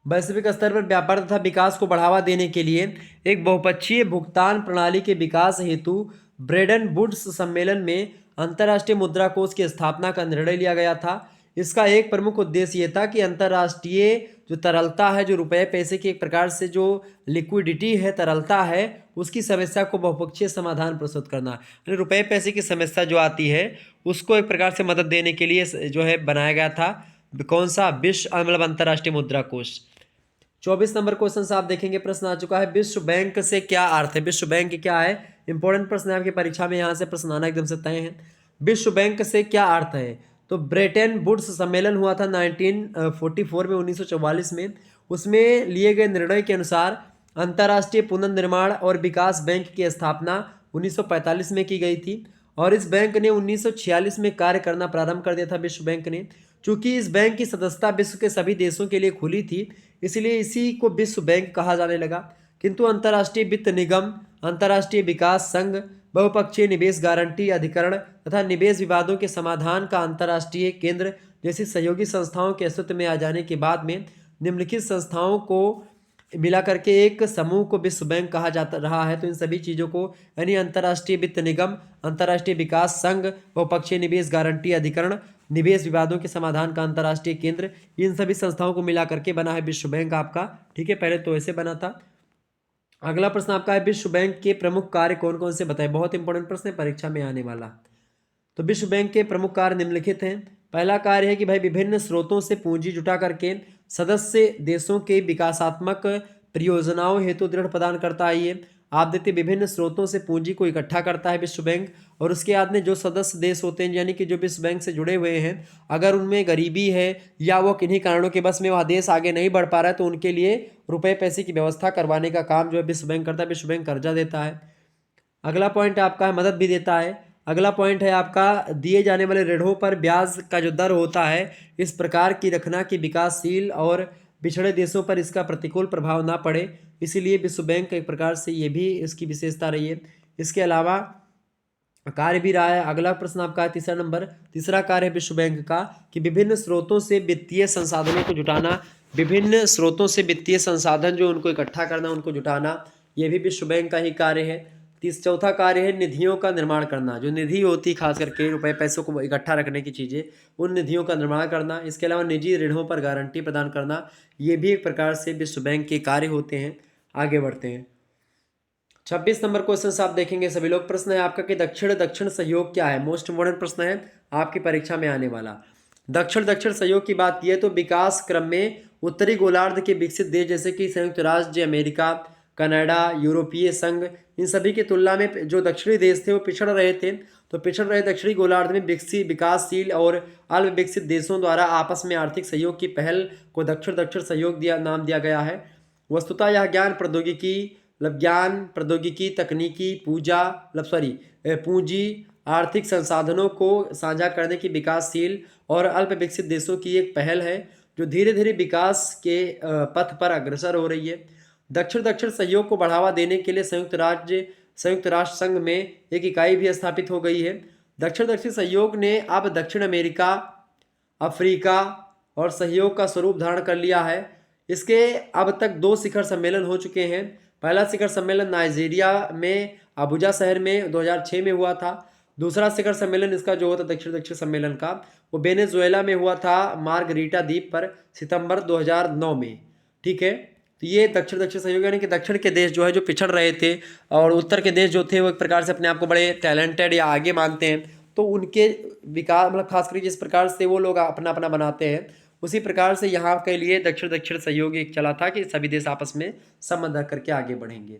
वैश्विक स्तर पर व्यापार तथा विकास को बढ़ावा देने के लिए एक बहुपक्षीय भुगतान प्रणाली के विकास हेतु ब्रेडन वुड्स सम्मेलन में अंतर्राष्ट्रीय मुद्रा कोष की स्थापना का निर्णय लिया गया था। इसका एक प्रमुख उद्देश्य ये था कि अंतर्राष्ट्रीय जो तरलता है, जो रुपये पैसे की एक प्रकार से जो लिक्विडिटी है, तरलता है, उसकी समस्या को बहुपक्षीय समाधान प्रस्तुत करना। यानी रुपये पैसे की समस्या जो आती है उसको एक प्रकार से मदद देने के लिए जो है बनाया गया था। कौन सा? विश्व मतलब अंतर्राष्ट्रीय मुद्रा कोष। 24 नंबर क्वेश्चन से आप देखेंगे, प्रश्न आ चुका है, विश्व बैंक से क्या अर्थ है? विश्व बैंक क्या है? इंपॉर्टेंट प्रश्न है आपकी परीक्षा में, यहाँ से प्रश्न आना एकदम से तय है। विश्व बैंक से क्या अर्थ है? तो ब्रेटन वुड्स सम्मेलन हुआ था 1944 में, 1944 में। उसमें लिए गए निर्णय के अनुसार अंतर्राष्ट्रीय पुनर्निर्माण और विकास बैंक की स्थापना 1945 में की गई थी और इस बैंक ने 1946 में कार्य करना प्रारंभ कर दिया था। विश्व बैंक ने, चूंकि इस बैंक की सदस्यता विश्व के सभी देशों के लिए खुली थी, इसलिए इसी को विश्व बैंक कहा जाने लगा। किंतु अंतर्राष्ट्रीय वित्त निगम, अंतर्राष्ट्रीय विकास संघ, बहुपक्षीय निवेश गारंटी अधिकरण तथा निवेश विवादों के समाधान का अंतर्राष्ट्रीय केंद्र जैसी सहयोगी संस्थाओं के अस्तित्व में आ जाने के बाद में निम्नलिखित संस्थाओं को मिला करके एक समूह को विश्व बैंक कहा जाता रहा है। तो इन सभी चीज़ों को यानी अंतर्राष्ट्रीय वित्त निगम, अंतर्राष्ट्रीय विकास संघ, बहुपक्षीय निवेश गारंटी अधिकरण, निवेश विवादों के समाधान का अंतर्राष्ट्रीय केंद्र, इन सभी संस्थाओं को मिला करके बना है विश्व बैंक आपका। ठीक है, पहले तो ऐसे बना था। अगला प्रश्न आपका है, विश्व बैंक के प्रमुख कार्य कौन कौन से बताए? बहुत इंपॉर्टेंट प्रश्न है, परीक्षा में आने वाला। तो विश्व बैंक के प्रमुख कार्य निम्नलिखित हैं। पहला कार्य है कि भाई विभिन्न स्रोतों से पूंजी जुटा करके सदस्य देशों के विकासात्मक परियोजनाओं हेतु ऋण प्रदान करता है ये। आपदेती विभिन्न स्रोतों से पूंजी को इकट्ठा करता है विश्व बैंक। और उसके बाद में जो सदस्य देश होते हैं यानी कि जो विश्व बैंक से जुड़े हुए हैं, अगर उनमें गरीबी है या वो किन्हीं कारणों के बस में वह देश आगे नहीं बढ़ पा रहा है तो उनके लिए रुपए पैसे की व्यवस्था करवाने का काम जो है विश्व बैंक करता है। विश्व बैंक कर्जा देता है। अगला पॉइंट आपका है मदद भी देता है। अगला पॉइंट है आपका दिए जाने वाले ऋणों पर ब्याज का जो दर होता है इस प्रकार की रखना कि विकासशील और पिछड़े देशों पर इसका प्रतिकूल प्रभाव ना पड़े, इसीलिए विश्व बैंक एक प्रकार से ये भी इसकी विशेषता रही है। इसके अलावा कार्य भी रहा है। अगला प्रश्न आपका है तीसरा नंबर, तीसरा कार्य है विश्व बैंक का कि विभिन्न स्रोतों से वित्तीय संसाधनों को जुटाना, विभिन्न स्रोतों से वित्तीय संसाधन जो उनको इकट्ठा करना, उनको जुटाना, ये भी विश्व बैंक का ही कार्य है। चौथा कार्य है निधियों का निर्माण करना, जो निधि होती खास करके रुपए पैसों को इकट्ठा रखने की चीज़ें, उन निधियों का निर्माण करना। इसके अलावा निजी ऋणों पर गारंटी प्रदान करना, ये भी एक प्रकार से विश्व बैंक के कार्य होते हैं। आगे बढ़ते हैं 26 नंबर क्वेश्चन से आप देखेंगे सभी लोग। प्रश्न है आपका कि दक्षिण दक्षिण सहयोग क्या है। मोस्ट इम्पोर्टेंट प्रश्न है आपकी परीक्षा में आने वाला। दक्षिण दक्षिण सहयोग की बात की है तो विकास क्रम में उत्तरी गोलार्ध के विकसित देश जैसे कि संयुक्त राज्य अमेरिका, कनाडा, यूरोपीय संघ, इन सभी की तुलना में जो दक्षिणी देश थे वो पिछड़ रहे थे। तो पिछड़ रहे दक्षिणी गोलार्ध में विकासशील और अल्प विकसित देशों द्वारा आपस में आर्थिक सहयोग की पहल को दक्षिण दक्षिण सहयोग नाम दिया गया है। वस्तुतः यह ज्ञान प्रौद्योगिकी तकनीकी पूंजी आर्थिक संसाधनों को साझा करने की विकासशील और अल्प विकसित देशों की एक पहल है जो धीरे धीरे विकास के पथ पर अग्रसर हो रही है। दक्षिण दक्षिण सहयोग को बढ़ावा देने के लिए संयुक्त राष्ट्र संघ में एक इकाई भी स्थापित हो गई है। दक्षिण दक्षिण सहयोग ने अब दक्षिण अमेरिका, अफ्रीका और सहयोग का स्वरूप धारण कर लिया है। इसके अब तक 2 शिखर सम्मेलन हो चुके हैं। पहला शिखर सम्मेलन नाइजीरिया में अबुजा शहर में 2006 में हुआ था। दूसरा शिखर सम्मेलन इसका जो होता दक्षिण दक्षिण सम्मेलन का वो वेनेजुएला में हुआ था मार्गरीटा द्वीप पर सितंबर 2009 में। ठीक है, तो ये दक्षिण दक्षिण सहयोग यानी कि दक्षिण के देश जो है जो पिछड़ रहे थे और उत्तर के देश जो थे वो एक प्रकार से अपने आप को बड़े टैलेंटेड या आगे मानते हैं, तो उनके विकास मतलब खास करके जिस प्रकार से वो लोग अपना अपना बनाते हैं उसी प्रकार से यहाँ के लिए दक्षिण दक्षिण सहयोग एक चला था कि सभी देश आपस में संबंध रख करके आगे बढ़ेंगे।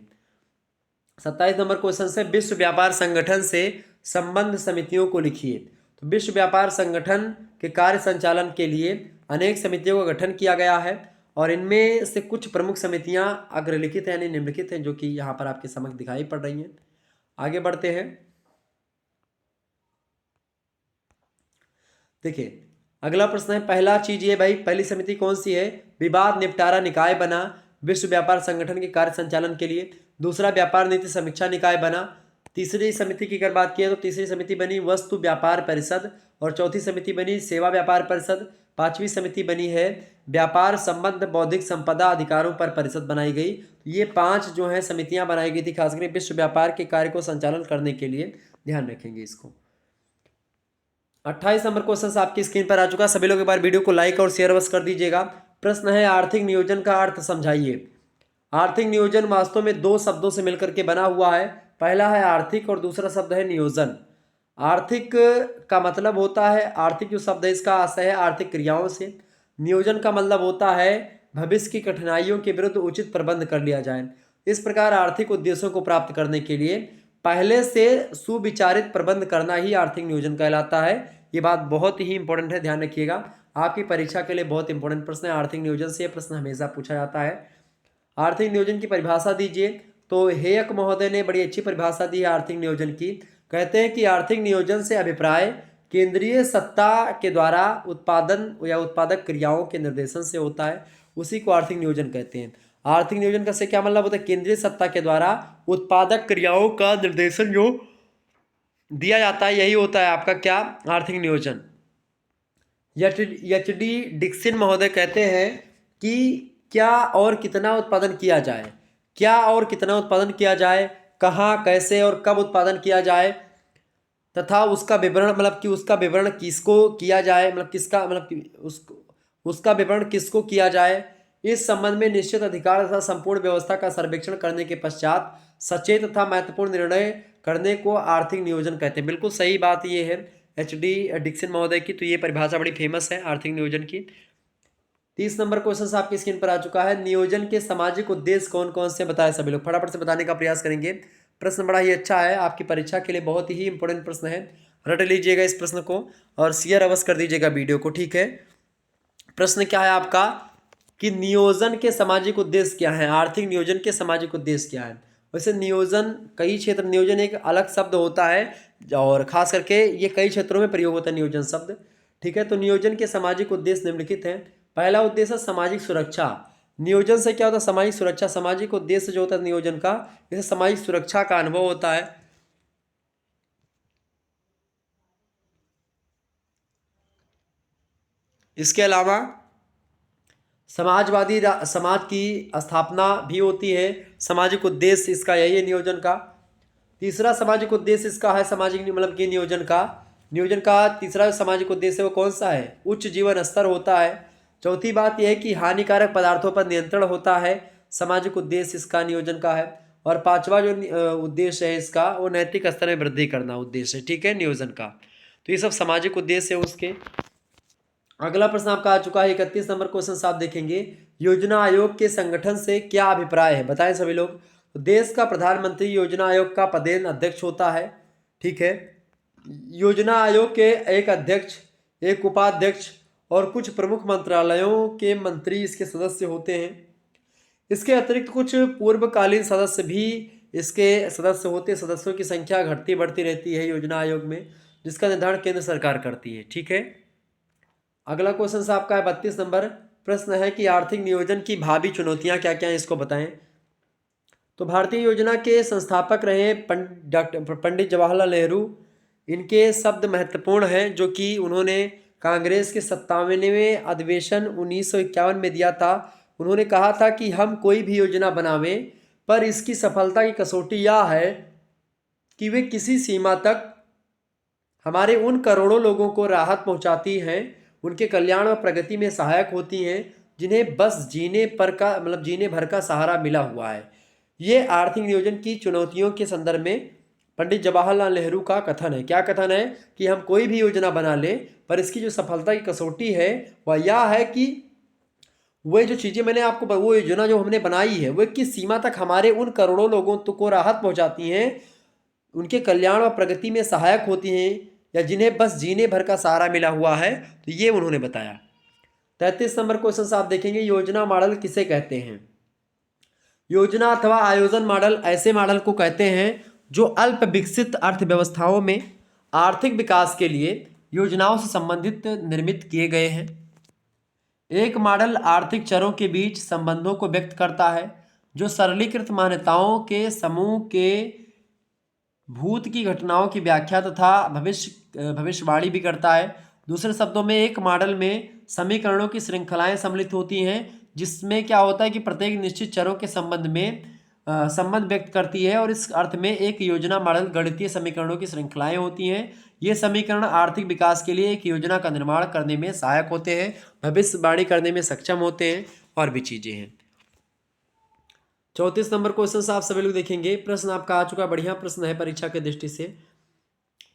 27 नंबर क्वेश्चन से विश्व व्यापार संगठन से संबंध समितियों को लिखिए। तो विश्व व्यापार संगठन के कार्य संचालन के लिए अनेक समितियों का गठन किया गया है और इनमें से कुछ प्रमुख समितियां अग्रलिखित हैं यानी निम्नलिखित हैं जो कि यहाँ पर आपके समक्ष दिखाई पड़ रही हैं। आगे बढ़ते हैं। देखिए अगला प्रश्न है, पहला चीज ये भाई पहली समिति कौन सी है, विवाद निपटारा निकाय बना विश्व व्यापार संगठन के कार्य संचालन के लिए। दूसरा व्यापार नीति समीक्षा निकाय बना। तीसरी समिति की अगर बात की तो तीसरी समिति बनी वस्तु व्यापार परिषद और चौथी समिति बनी सेवा व्यापार परिषद। पांचवी समिति बनी है व्यापार संबंध बौद्धिक संपदा अधिकारों पर परिषद बनाई गई। ये 5 जो है समितियां बनाई गई थी खासकर विश्व व्यापार के कार्य को संचालन करने के लिए, ध्यान रखेंगे इसको। 28 नंबर क्वेश्चन आपकी स्क्रीन पर आ चुका। सभी लोग एक बार वीडियो को लाइक और शेयर अवश्य कर दीजिएगा। प्रश्न है आर्थिक नियोजन का अर्थ समझाइए। आर्थिक नियोजन वास्तव में 2 शब्दों से मिलकर के बना हुआ है। पहला है आर्थिक और दूसरा शब्द है नियोजन। आर्थिक का मतलब होता है, आर्थिक जो शब्द है इसका आशय है आर्थिक क्रियाओं से। नियोजन का मतलब होता है भविष्य की कठिनाइयों के विरुद्ध उचित प्रबंध कर लिया जाए। इस प्रकार आर्थिक उद्देश्यों को प्राप्त करने के लिए पहले से सुविचारित प्रबंध करना ही आर्थिक नियोजन कहलाता है। ये बात बहुत ही इंपॉर्टेंट है, ध्यान रखिएगा। आपकी परीक्षा के लिए बहुत इंपॉर्टेंट प्रश्न है आर्थिक नियोजन से। प्रश्न हमेशा पूछा जाता है। आर्थिक नियोजन की परिभाषा दीजिए। तो हेयक महोदय ने बड़ी अच्छी परिभाषा दी है आर्थिक नियोजन की। कहते हैं कि आर्थिक नियोजन से अभिप्राय केंद्रीय सत्ता के द्वारा उत्पादन या उत्पादक क्रियाओं के निर्देशन से होता है, उसी को आर्थिक नियोजन कहते हैं। आर्थिक नियोजन का से क्या मतलब होता है, केंद्रीय सत्ता के द्वारा उत्पादक क्रियाओं का निर्देशन जो दिया जाता है यही होता है आपका क्या, आर्थिक नियोजन। एच डी डिक्सन महोदय कहते हैं कि क्या और कितना उत्पादन किया जाए, क्या और कितना उत्पादन किया जाए, कहाँ कैसे और कब उत्पादन किया जाए तथा उसका विवरण मतलब कि उसका विवरण किसको किया जाए, मतलब किसका मतलब कि उसका विवरण किसको किया जाए, इस संबंध में निश्चित अधिकार तथा संपूर्ण व्यवस्था का सर्वेक्षण करने के पश्चात सचेत तथा महत्वपूर्ण निर्णय करने को आर्थिक नियोजन कहते हैं। बिल्कुल सही बात ये है एच डी डिक्सन महोदय की। तो ये परिभाषा बड़ी फेमस है आर्थिक नियोजन की। 30 नंबर क्वेश्चन आपकी स्क्रीन पर आ चुका है। नियोजन के सामाजिक उद्देश्य कौन कौन से बताए सभी लोग, फटाफट से बताने का प्रयास करेंगे। प्रश्न बड़ा ही अच्छा है, आपकी परीक्षा के लिए बहुत ही इंपॉर्टेंट प्रश्न है। रट लीजिएगा इस प्रश्न को और शेयर अवश्य कर दीजिएगा वीडियो को, ठीक है। प्रश्न क्या है आपका कि नियोजन के सामाजिक उद्देश्य क्या है, आर्थिक नियोजन के सामाजिक उद्देश्य क्या है। वैसे नियोजन कई क्षेत्र, नियोजन एक अलग शब्द होता है और खास करके ये कई क्षेत्रों में प्रयोग होता है नियोजन शब्द, ठीक है। तो नियोजन के सामाजिक उद्देश्य निम्नलिखित हैं। पहला उद्देश्य है सामाजिक सुरक्षा। नियोजन से क्या होता है, सामाजिक सुरक्षा। सामाजिक उद्देश्य जो होता है नियोजन का, जैसे सामाजिक सुरक्षा का अनुभव होता है। इसके अलावा समाज की स्थापना भी होती है। सामाजिक उद्देश्य इसका यही है नियोजन का। तीसरा सामाजिक उद्देश्य इसका है सामाजिक मतलब कि नियोजन का तीसरा सामाजिक उद्देश्य वो कौन सा है, उच्च जीवन स्तर होता है। चौथी बात यह है कि हानिकारक पदार्थों पर नियंत्रण होता है, सामाजिक उद्देश्य इसका नियोजन का है। और पांचवा जो उद्देश्य है इसका, वो नैतिक स्तर में वृद्धि करना उद्देश्य है, ठीक है, नियोजन का। तो ये सब सामाजिक उद्देश्य है उसके। अगला प्रश्न आपका आ चुका है 31 नंबर क्वेश्चन आप देखेंगे। योजना आयोग के संगठन से क्या अभिप्राय है, बताएं सभी लोग। तो देश का प्रधानमंत्री योजना आयोग का पदेन अध्यक्ष होता है, ठीक है। योजना आयोग के एक अध्यक्ष, एक उपाध्यक्ष और कुछ प्रमुख मंत्रालयों के मंत्री इसके सदस्य होते हैं। इसके अतिरिक्त कुछ पूर्वकालीन सदस्य भी इसके सदस्य होते हैं। सदस्यों की संख्या घटती बढ़ती रहती है योजना आयोग में, जिसका निर्धारण केंद्र सरकार करती है, ठीक है। अगला क्वेश्चन आपका है 32 नंबर। प्रश्न है कि आर्थिक नियोजन की भावी चुनौतियां क्या क्या हैं, इसको बताएं। तो भारतीय योजना के संस्थापक रहे पंडित जवाहरलाल नेहरू। इनके शब्द महत्वपूर्ण हैं जो कि उन्होंने कांग्रेस के 57वें अधिवेशन 1951 में दिया था। उन्होंने कहा था कि हम कोई भी योजना बनावें पर इसकी सफलता की कसौटी यह है कि वे किसी सीमा तक हमारे उन करोड़ों लोगों को राहत पहुंचाती हैं, उनके कल्याण और प्रगति में सहायक होती हैं जिन्हें बस जीने भर का सहारा मिला हुआ है। ये आर्थिक नियोजन की चुनौतियों के संदर्भ में पंडित जवाहरलाल नेहरू का कथन है। क्या कथन है कि हम कोई भी योजना बना लें पर इसकी जो सफलता की कसौटी है वह यह है कि वह जो चीज़ें मैंने आपको, वो योजना जो हमने बनाई है वो किस सीमा तक हमारे उन करोड़ों लोगों को राहत पहुंचाती हैं, उनके कल्याण और प्रगति में सहायक होती हैं, या जिन्हें बस जीने भर का सहारा मिला हुआ है। तो ये उन्होंने बताया। 33 नंबर क्वेश्चन आप देखेंगे। योजना मॉडल किसे कहते हैं। योजना अथवा आयोजन मॉडल ऐसे मॉडल को कहते हैं जो अल्प विकसित अर्थव्यवस्थाओं में आर्थिक विकास के लिए योजनाओं से संबंधित निर्मित किए गए हैं। एक मॉडल आर्थिक चरों के बीच संबंधों को व्यक्त करता है जो सरलीकृत मान्यताओं के समूह के भूत की घटनाओं की व्याख्या तथा भविष्यवाणी भी करता है। दूसरे शब्दों में एक मॉडल में समीकरणों की श्रृंखलाएं सम्मिलित होती हैं जिसमें क्या होता है कि प्रत्येक निश्चित चरों के संबंध में संबंध व्यक्त करती है, और इस अर्थ में एक योजना मॉडल गणितीय समीकरणों की श्रृंखलाएं होती हैं। ये समीकरण आर्थिक विकास के लिए एक योजना का निर्माण करने में सहायक होते हैं, भविष्यवाणी करने में सक्षम होते हैं और भी चीजें हैं। 34 नंबर क्वेश्चन आप सभी लोग देखेंगे। प्रश्न आपका आ चुका, बढ़िया प्रश्न है परीक्षा के दृष्टि से।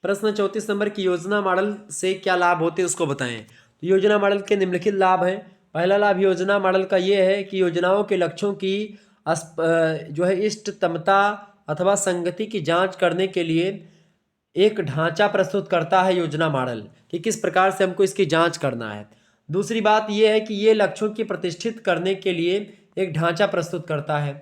प्रश्न 34 नंबर की योजना मॉडल से क्या लाभ होते हैं उसको बताएं। तो योजना मॉडल के निम्नलिखित लाभ हैं। पहला लाभ योजना मॉडल का ये है कि योजनाओं के लक्ष्यों की जो है इष्टतमता अथवा संगति की जांच करने के लिए एक ढांचा प्रस्तुत करता है योजना मॉडल, कि किस प्रकार से हमको इसकी जांच करना है। दूसरी बात यह है कि ये लक्ष्यों की प्रतिष्ठित करने के लिए एक ढांचा प्रस्तुत करता है।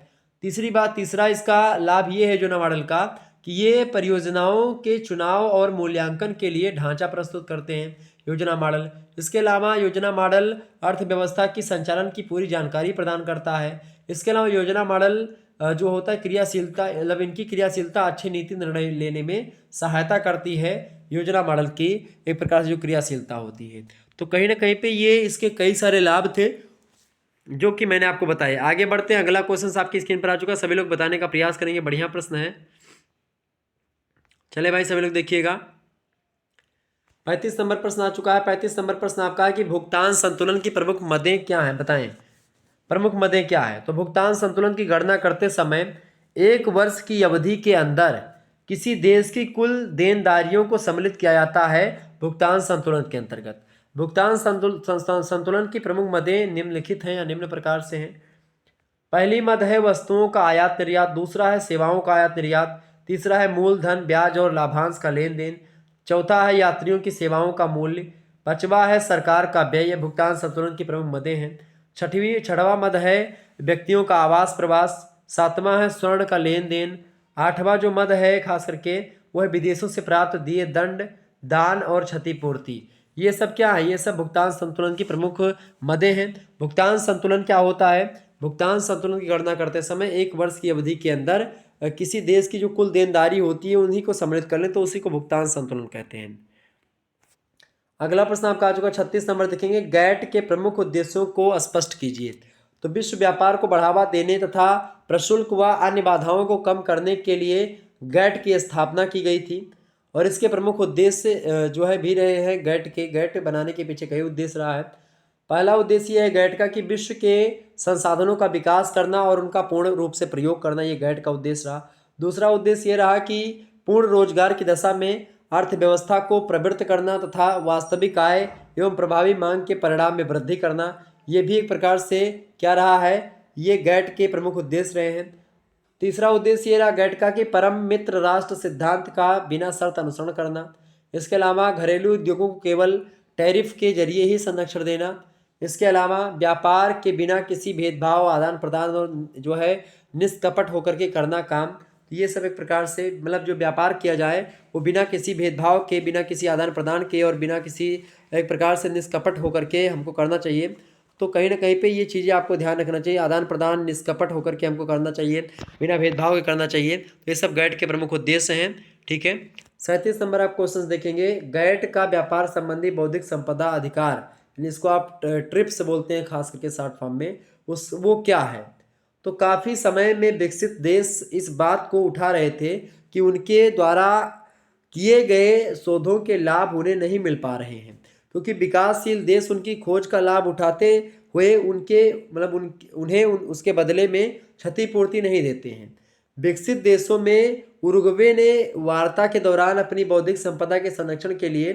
तीसरा इसका लाभ ये है योजना मॉडल का कि ये परियोजनाओं के चुनाव और मूल्यांकन के लिए ढांचा प्रस्तुत करते हैं योजना मॉडल। इसके अलावा योजना मॉडल अर्थव्यवस्था की संचालन की पूरी जानकारी प्रदान करता है। इसके अलावा योजना मॉडल जो होता है क्रियाशीलता, मतलब इनकी क्रियाशीलता अच्छी नीति निर्णय लेने में सहायता करती है। योजना मॉडल की एक प्रकार से जो क्रियाशीलता होती है, तो कहीं ना कहीं पे ये इसके कई सारे लाभ थे जो कि मैंने आपको बताए। आगे बढ़ते हैं, अगला क्वेश्चन आपकी स्क्रीन पर आ चुका, सभी लोग बताने का प्रयास करेंगे, बढ़िया प्रश्न है। चले भाई सभी लोग देखिएगा। 35 नंबर प्रश्न आ चुका है। 35 नंबर प्रश्न आपका है कि भुगतान संतुलन की प्रमुख मदें क्या हैं, बताएं। प्रमुख मदें क्या है। तो भुगतान संतुलन की गणना करते समय एक वर्ष की अवधि के अंदर किसी देश की कुल देनदारियों को सम्मिलित किया जाता है भुगतान संतुलन के अंतर्गत। भुगतान संतुलन की प्रमुख मदें निम्नलिखित हैं या निम्न प्रकार से हैं। पहली मद है वस्तुओं का आयात निर्यात, दूसरा है सेवाओं का आयात निर्यात, तीसरा है मूलधन, ब्याज और लाभांश का लेन देन, चौथा है यात्रियों की सेवाओं का मूल्य, पांचवा है सरकार का व्यय। ये भुगतान संतुलन की प्रमुख मदें हैं। छठवां मद है व्यक्तियों का आवास प्रवास, सातवां है स्वर्ण का लेन देन, आठवां जो मद है खास करके वो है विदेशों से प्राप्त दिए दंड, दान और क्षतिपूर्ति। ये सब क्या है? ये सब भुगतान संतुलन की प्रमुख मदें हैं। भुगतान संतुलन क्या होता है? भुगतान संतुलन की गणना करते समय एक वर्ष की अवधि के अंदर किसी देश की जो कुल देनदारी होती है उन्हीं को सम्मिलित कर लें तो उसी को भुगतान संतुलन कहते हैं। अगला प्रश्न आपका आ चुका 36 नंबर देखेंगे, गैट के प्रमुख उद्देश्यों को स्पष्ट कीजिए। तो विश्व व्यापार को बढ़ावा देने तथा प्रशुल्क व अन्य बाधाओं को कम करने के लिए गैट की स्थापना की गई थी और इसके प्रमुख उद्देश्य जो है भी रहे हैं गैट बनाने के पीछे कई उद्देश्य रहा है। पहला उद्देश्य यह है गैट का कि विश्व के संसाधनों का विकास करना और उनका पूर्ण रूप से प्रयोग करना, ये गैट का उद्देश्य रहा। दूसरा उद्देश्य ये रहा कि पूर्ण रोजगार की दशा में अर्थव्यवस्था को प्रवृत्त करना तथा वास्तविक आय एवं प्रभावी मांग के परिणाम में वृद्धि करना। ये भी एक प्रकार से क्या रहा है? ये गैट के प्रमुख उद्देश्य रहे हैं। तीसरा उद्देश्य ये रहा गैट का कि परम मित्र राष्ट्र सिद्धांत का बिना शर्त अनुसरण करना। इसके अलावा घरेलू उद्योगों को केवल टैरिफ के जरिए ही संरक्षण देना। इसके अलावा व्यापार के बिना किसी भेदभाव, आदान प्रदान और जो है निष्कपट होकर के करना काम। तो ये सब एक प्रकार से मतलब जो व्यापार किया जाए वो बिना किसी भेदभाव के, बिना किसी आदान प्रदान के और बिना किसी एक प्रकार से निष्कपट होकर के हमको करना चाहिए। तो कहीं ना कहीं पे ये चीज़ें आपको ध्यान रखना चाहिए, आदान प्रदान निष्कपट होकर के हमको करना चाहिए, बिना भेदभाव के करना चाहिए। तो ये सब गैट के प्रमुख उद्देश्य हैं। ठीक है, 37 नंबर आप क्वेश्चन देखेंगे, गैट का व्यापार संबंधी बौद्धिक संपदा अधिकार, जिसको आप ट्रिप्स बोलते हैं खास करके शॉर्ट फॉर्म में, वो क्या है? तो काफ़ी समय में विकसित देश इस बात को उठा रहे थे कि उनके द्वारा किए गए शोधों के लाभ उन्हें नहीं मिल पा रहे हैं क्योंकि विकासशील देश उनकी खोज का लाभ उठाते हुए उन्हें उसके बदले में क्षतिपूर्ति नहीं देते हैं। विकसित देशों में उरुग्वे ने वार्ता के दौरान अपनी बौद्धिक संपदा के संरक्षण के लिए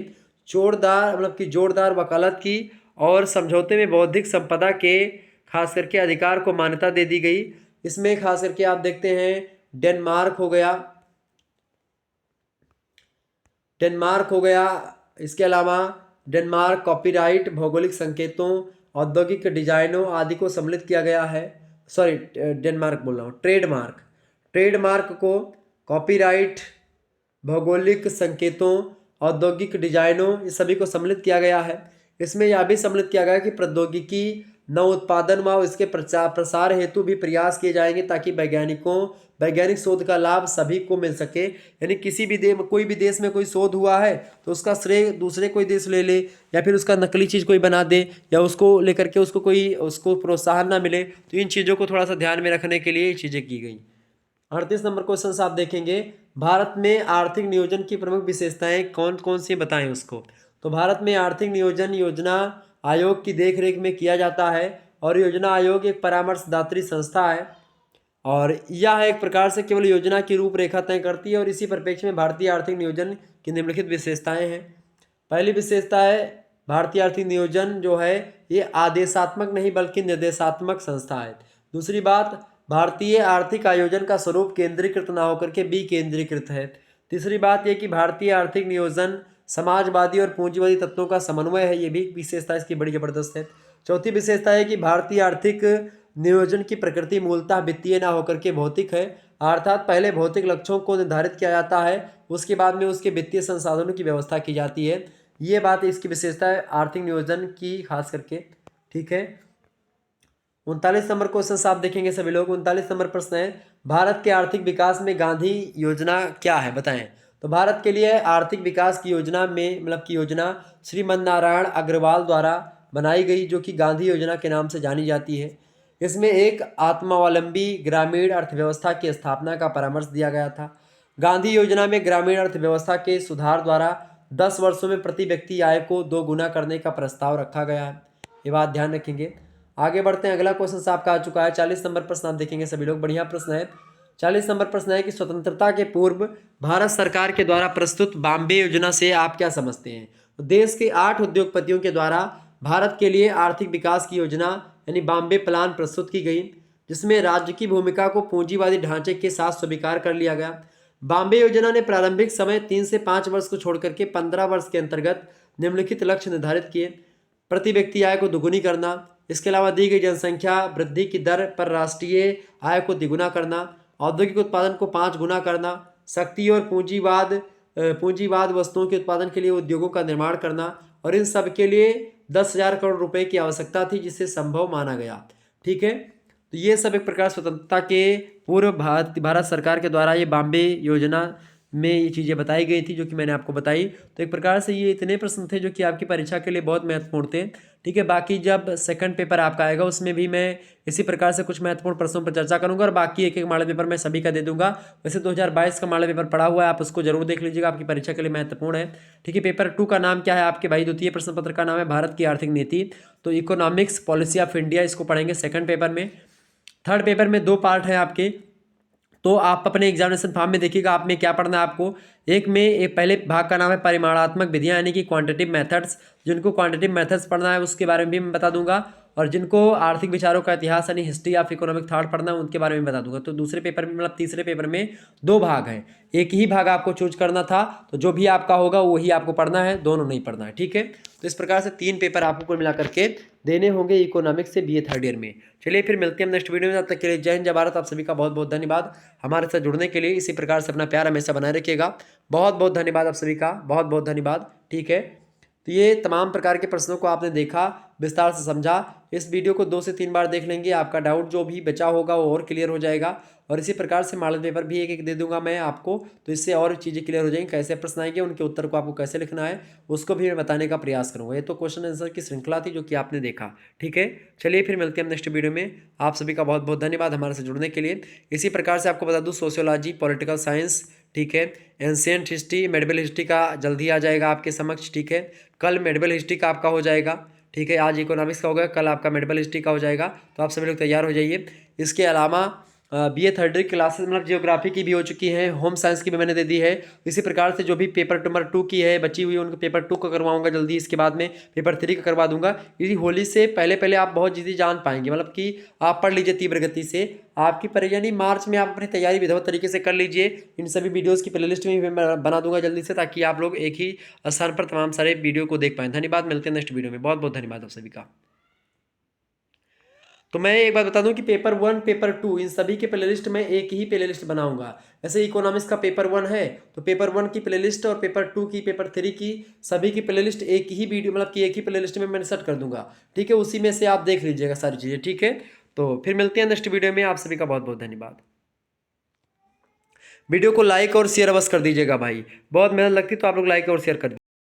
जोरदार वकालत की और समझौते में बौद्धिक संपदा के खास करके अधिकार को मान्यता दे दी गई। इसमें खास करके आप देखते हैं डेनमार्क हो गया, इसके अलावा डेनमार्क कॉपीराइट, भौगोलिक संकेतों, औद्योगिक डिजाइनों आदि को सम्मिलित किया गया है। डेनमार्क बोल रहा हूँ, ट्रेडमार्क को कॉपीराइट, भौगोलिक संकेतों, औद्योगिक डिजाइनों इस सभी को सम्मिलित किया गया है। इसमें यह भी सम्मिलित किया गया कि प्रौद्योगिकी नव उत्पादन व इसके प्रसार हेतु भी प्रयास किए जाएंगे ताकि वैज्ञानिक शोध का लाभ सभी को मिल सके। यानी कोई भी देश में कोई शोध हुआ है तो उसका श्रेय दूसरे कोई देश ले ले या फिर उसका नकली चीज़ कोई बना दे या उसको लेकर के उसको प्रोत्साहन ना मिले। तो इन चीज़ों को थोड़ा सा ध्यान में रखने के लिए ये चीज़ें की गई। 38 नंबर क्वेश्चन आप देखेंगे, भारत में आर्थिक नियोजन की प्रमुख विशेषताएं कौन कौन सी बताएं उसको। तो भारत में आर्थिक नियोजन योजना आयोग की देखरेख में किया जाता है और योजना आयोग एक परामर्शदात्री संस्था है और यह एक प्रकार से केवल योजना की रूपरेखा तय करती है। और इसी परिप्रेक्ष्य में भारतीय आर्थिक नियोजन की निम्नलिखित विशेषताएं हैं। पहली विशेषता है भारतीय आर्थिक नियोजन जो है ये आदेशात्मक नहीं बल्कि निर्देशात्मक संस्था है। दूसरी बात, भारतीय आर्थिक आयोजन का स्वरूप केंद्रीकृत ना होकर के विकेंद्रीकृत है। तीसरी बात यह कि भारतीय आर्थिक नियोजन समाजवादी और पूंजीवादी तत्वों का समन्वय है, ये भी विशेषता इसकी बड़ी जबरदस्त है। चौथी विशेषता है कि भारतीय आर्थिक नियोजन की प्रकृति मूलतः वित्तीय ना होकर के भौतिक है, अर्थात पहले भौतिक लक्ष्यों को निर्धारित किया जाता है, उसके बाद में उसके वित्तीय संसाधनों की व्यवस्था की जाती है। ये बात इसकी विशेषता है आर्थिक नियोजन की खास करके। ठीक है, 39 नंबर क्वेश्चन आप देखेंगे सभी लोग। 39 नंबर प्रश्न है, भारत के आर्थिक विकास में गांधी योजना क्या है बताएं। तो भारत के लिए आर्थिक विकास की योजना श्रीमन नारायण अग्रवाल द्वारा बनाई गई जो कि गांधी योजना के नाम से जानी जाती है। इसमें एक आत्मावलंबी ग्रामीण अर्थव्यवस्था की स्थापना का परामर्श दिया गया था। गांधी योजना में ग्रामीण अर्थव्यवस्था के सुधार द्वारा 10 वर्षों में प्रति व्यक्ति आय को 2 गुना करने का प्रस्ताव रखा गया है। ये बात ध्यान रखेंगे। आगे बढ़ते हैं, अगला क्वेश्चन आपका आ चुका है 40 नंबर प्रश्न आप देखेंगे सभी लोग। बढ़िया प्रश्न है। 40 नंबर प्रश्न है कि स्वतंत्रता के पूर्व भारत सरकार के द्वारा प्रस्तुत बॉम्बे योजना से आप क्या समझते हैं। देश के 8 उद्योगपतियों के द्वारा भारत के लिए आर्थिक विकास की योजना यानी बॉम्बे प्लान प्रस्तुत की गई, जिसमें राज्य की भूमिका को पूंजीवादी ढांचे के साथ स्वीकार कर लिया गया। बॉम्बे योजना ने प्रारंभिक समय 3 से 5 वर्ष को छोड़कर के 15 वर्ष के अंतर्गत निम्नलिखित लक्ष्य निर्धारित किए। प्रति व्यक्ति आय को दोगुनी करना, इसके अलावा दी गई जनसंख्या वृद्धि की दर पर राष्ट्रीय आय को द्विगुना करना, औद्योगिक उत्पादन को 5 गुना करना, शक्ति और पूंजीवाद वस्तुओं के उत्पादन के लिए उद्योगों का निर्माण करना, और इन सब के लिए 10,000 करोड़ रुपए की आवश्यकता थी, जिसे संभव माना गया। ठीक है, तो ये सब एक प्रकार स्वतंत्रता के पूर्व भारत सरकार के द्वारा ये बॉम्बे योजना में ये चीज़ें बताई गई थी, जो कि मैंने आपको बताई। तो एक प्रकार से ये इतने प्रश्न थे जो कि आपकी परीक्षा के लिए बहुत महत्वपूर्ण थे। ठीक है, बाकी जब सेकंड पेपर आपका आएगा उसमें भी मैं इसी प्रकार से कुछ महत्वपूर्ण प्रश्नों पर चर्चा करूंगा, और बाकी एक एक मॉडल पेपर मैं सभी का दे दूंगा। वैसे 2022 का मॉडल पेपर पड़ा हुआ है, आप उसको जरूर देख लीजिएगा, आपकी परीक्षा के लिए महत्वपूर्ण है। ठीक है, पेपर 2 का नाम क्या है आपके भाई? द्वितीय प्रश्न पत्र का नाम है भारत की आर्थिक नीति। तो इकोनॉमिक्स पॉलिसी ऑफ इंडिया, इसको पढ़ेंगे सेकंड पेपर में। थर्ड पेपर में 2 पार्ट है आपके, तो आप अपने एग्जामिनेशन फॉर्म में देखिएगा आप में क्या पढ़ना है आपको। एक में एक पहले भाग का नाम है परिमाणात्मक विधियां यानी कि क्वांटिटेटिव मेथड्स। जिनको क्वांटिटेटिव मेथड्स पढ़ना है उसके बारे में भी मैं बता दूंगा, और जिनको आर्थिक विचारों का इतिहास यानी हिस्ट्री ऑफ इकोनॉमिक थॉट पढ़ना है उनके बारे में बता दूंगा। तो दूसरे पेपर में मतलब तीसरे पेपर में 2 भाग हैं, एक ही भाग आपको चूज करना था, तो जो भी आपका होगा वही आपको पढ़ना है, दोनों नहीं पढ़ना है। ठीक है, तो इस प्रकार से 3 पेपर आपको कुल मिला करके देने होंगे इकोनॉमिक्स से BA थर्ड ईयर में। चलिए फिर मिलते हैं हम नेक्स्ट वीडियो में, तब तक के लिए जय हिंद जय भारत। आप सभी का बहुत बहुत धन्यवाद हमारे साथ जुड़ने के लिए। इसी प्रकार से अपना प्यार हमेशा बनाए रखिएगा। बहुत बहुत धन्यवाद आप सभी का, बहुत बहुत धन्यवाद। ठीक है, तो ये तमाम प्रकार के प्रश्नों को आपने देखा, विस्तार से समझा। इस वीडियो को 2 से 3 बार देख लेंगे, आपका डाउट जो भी बचा होगा वो और क्लियर हो जाएगा। और इसी प्रकार से मॉडल पेपर भी एक एक दे दूंगा मैं आपको, तो इससे और चीज़ें क्लियर हो जाएंगी। कैसे प्रश्न आएंगे, उनके उत्तर को आपको कैसे लिखना है उसको भी मैं बताने का प्रयास करूँगा। ये तो क्वेश्चन आंसर की श्रृंखला थी जो कि आपने देखा। ठीक है, चलिए फिर मिलते हैं हम नेक्स्ट वीडियो में। आप सभी का बहुत बहुत धन्यवाद हमारे से जुड़ने के लिए। इसी प्रकार से आपको बता दूँ सोशियोलॉजी, पॉलिटिकल साइंस, ठीक है, एंशिएंट हिस्ट्री, मेडिवल हिस्ट्री का जल्दी आ जाएगा आपके समक्ष। ठीक है, कल मेडिवल हिस्ट्री का आपका हो जाएगा। ठीक है, आज इकोनॉमिक्स का हो गया, कल आपका मेडिवल हिस्ट्री का हो जाएगा। तो आप सभी लोग तैयार हो जाइए। इसके अलावा BA थर्ड ईयर क्लासेस मतलब जियोग्राफी की भी हो चुकी है, होम साइंस की भी मैंने दे दी है। इसी प्रकार से जो भी पेपर नंबर 2 की है बची हुई उनको पेपर 2 का करवाऊंगा जल्दी, इसके बाद में पेपर 3 का करवा दूंगा। इसी होली से पहले पहले आप बहुत चीज़ें जान पाएंगे, मतलब कि आप पढ़ लीजिए तीव्र गति से। आपकी यानी मार्च में आप अपनी तैयारी विधिवत तरीके से कर लीजिए। इन सभी वीडियोज़ की प्लेलिस्ट में मैं बना दूंगा जल्दी से, ताकि आप लोग एक ही स्थान पर तमाम सारे वीडियो को देख पाएँ। धन्यवाद, मिलते हैं नेक्स्ट वीडियो में। बहुत बहुत धन्यवाद आप सभी का। तो मैं एक बात बता दूं कि पेपर 1 पेपर 2 इन सभी के प्लेलिस्ट में एक ही प्लेलिस्ट बनाऊंगा। ऐसे इकोनॉमिक्स का पेपर 1 है तो पेपर 1 की प्लेलिस्ट और पेपर 2 की, पेपर 3 की, सभी की प्लेलिस्ट एक ही वीडियो मतलब कि एक ही प्लेलिस्ट में मैं सेट कर दूंगा। ठीक है, उसी में से आप देख लीजिएगा सारी चीज़ें। ठीक है, तो फिर मिलते हैं नेक्स्ट वीडियो में। आप सभी का बहुत बहुत धन्यवाद। वीडियो को लाइक और शेयर अवश्य कर दीजिएगा भाई, बहुत मेहनत लगती है, तो आप लोग लाइक और शेयर कर दीजिए।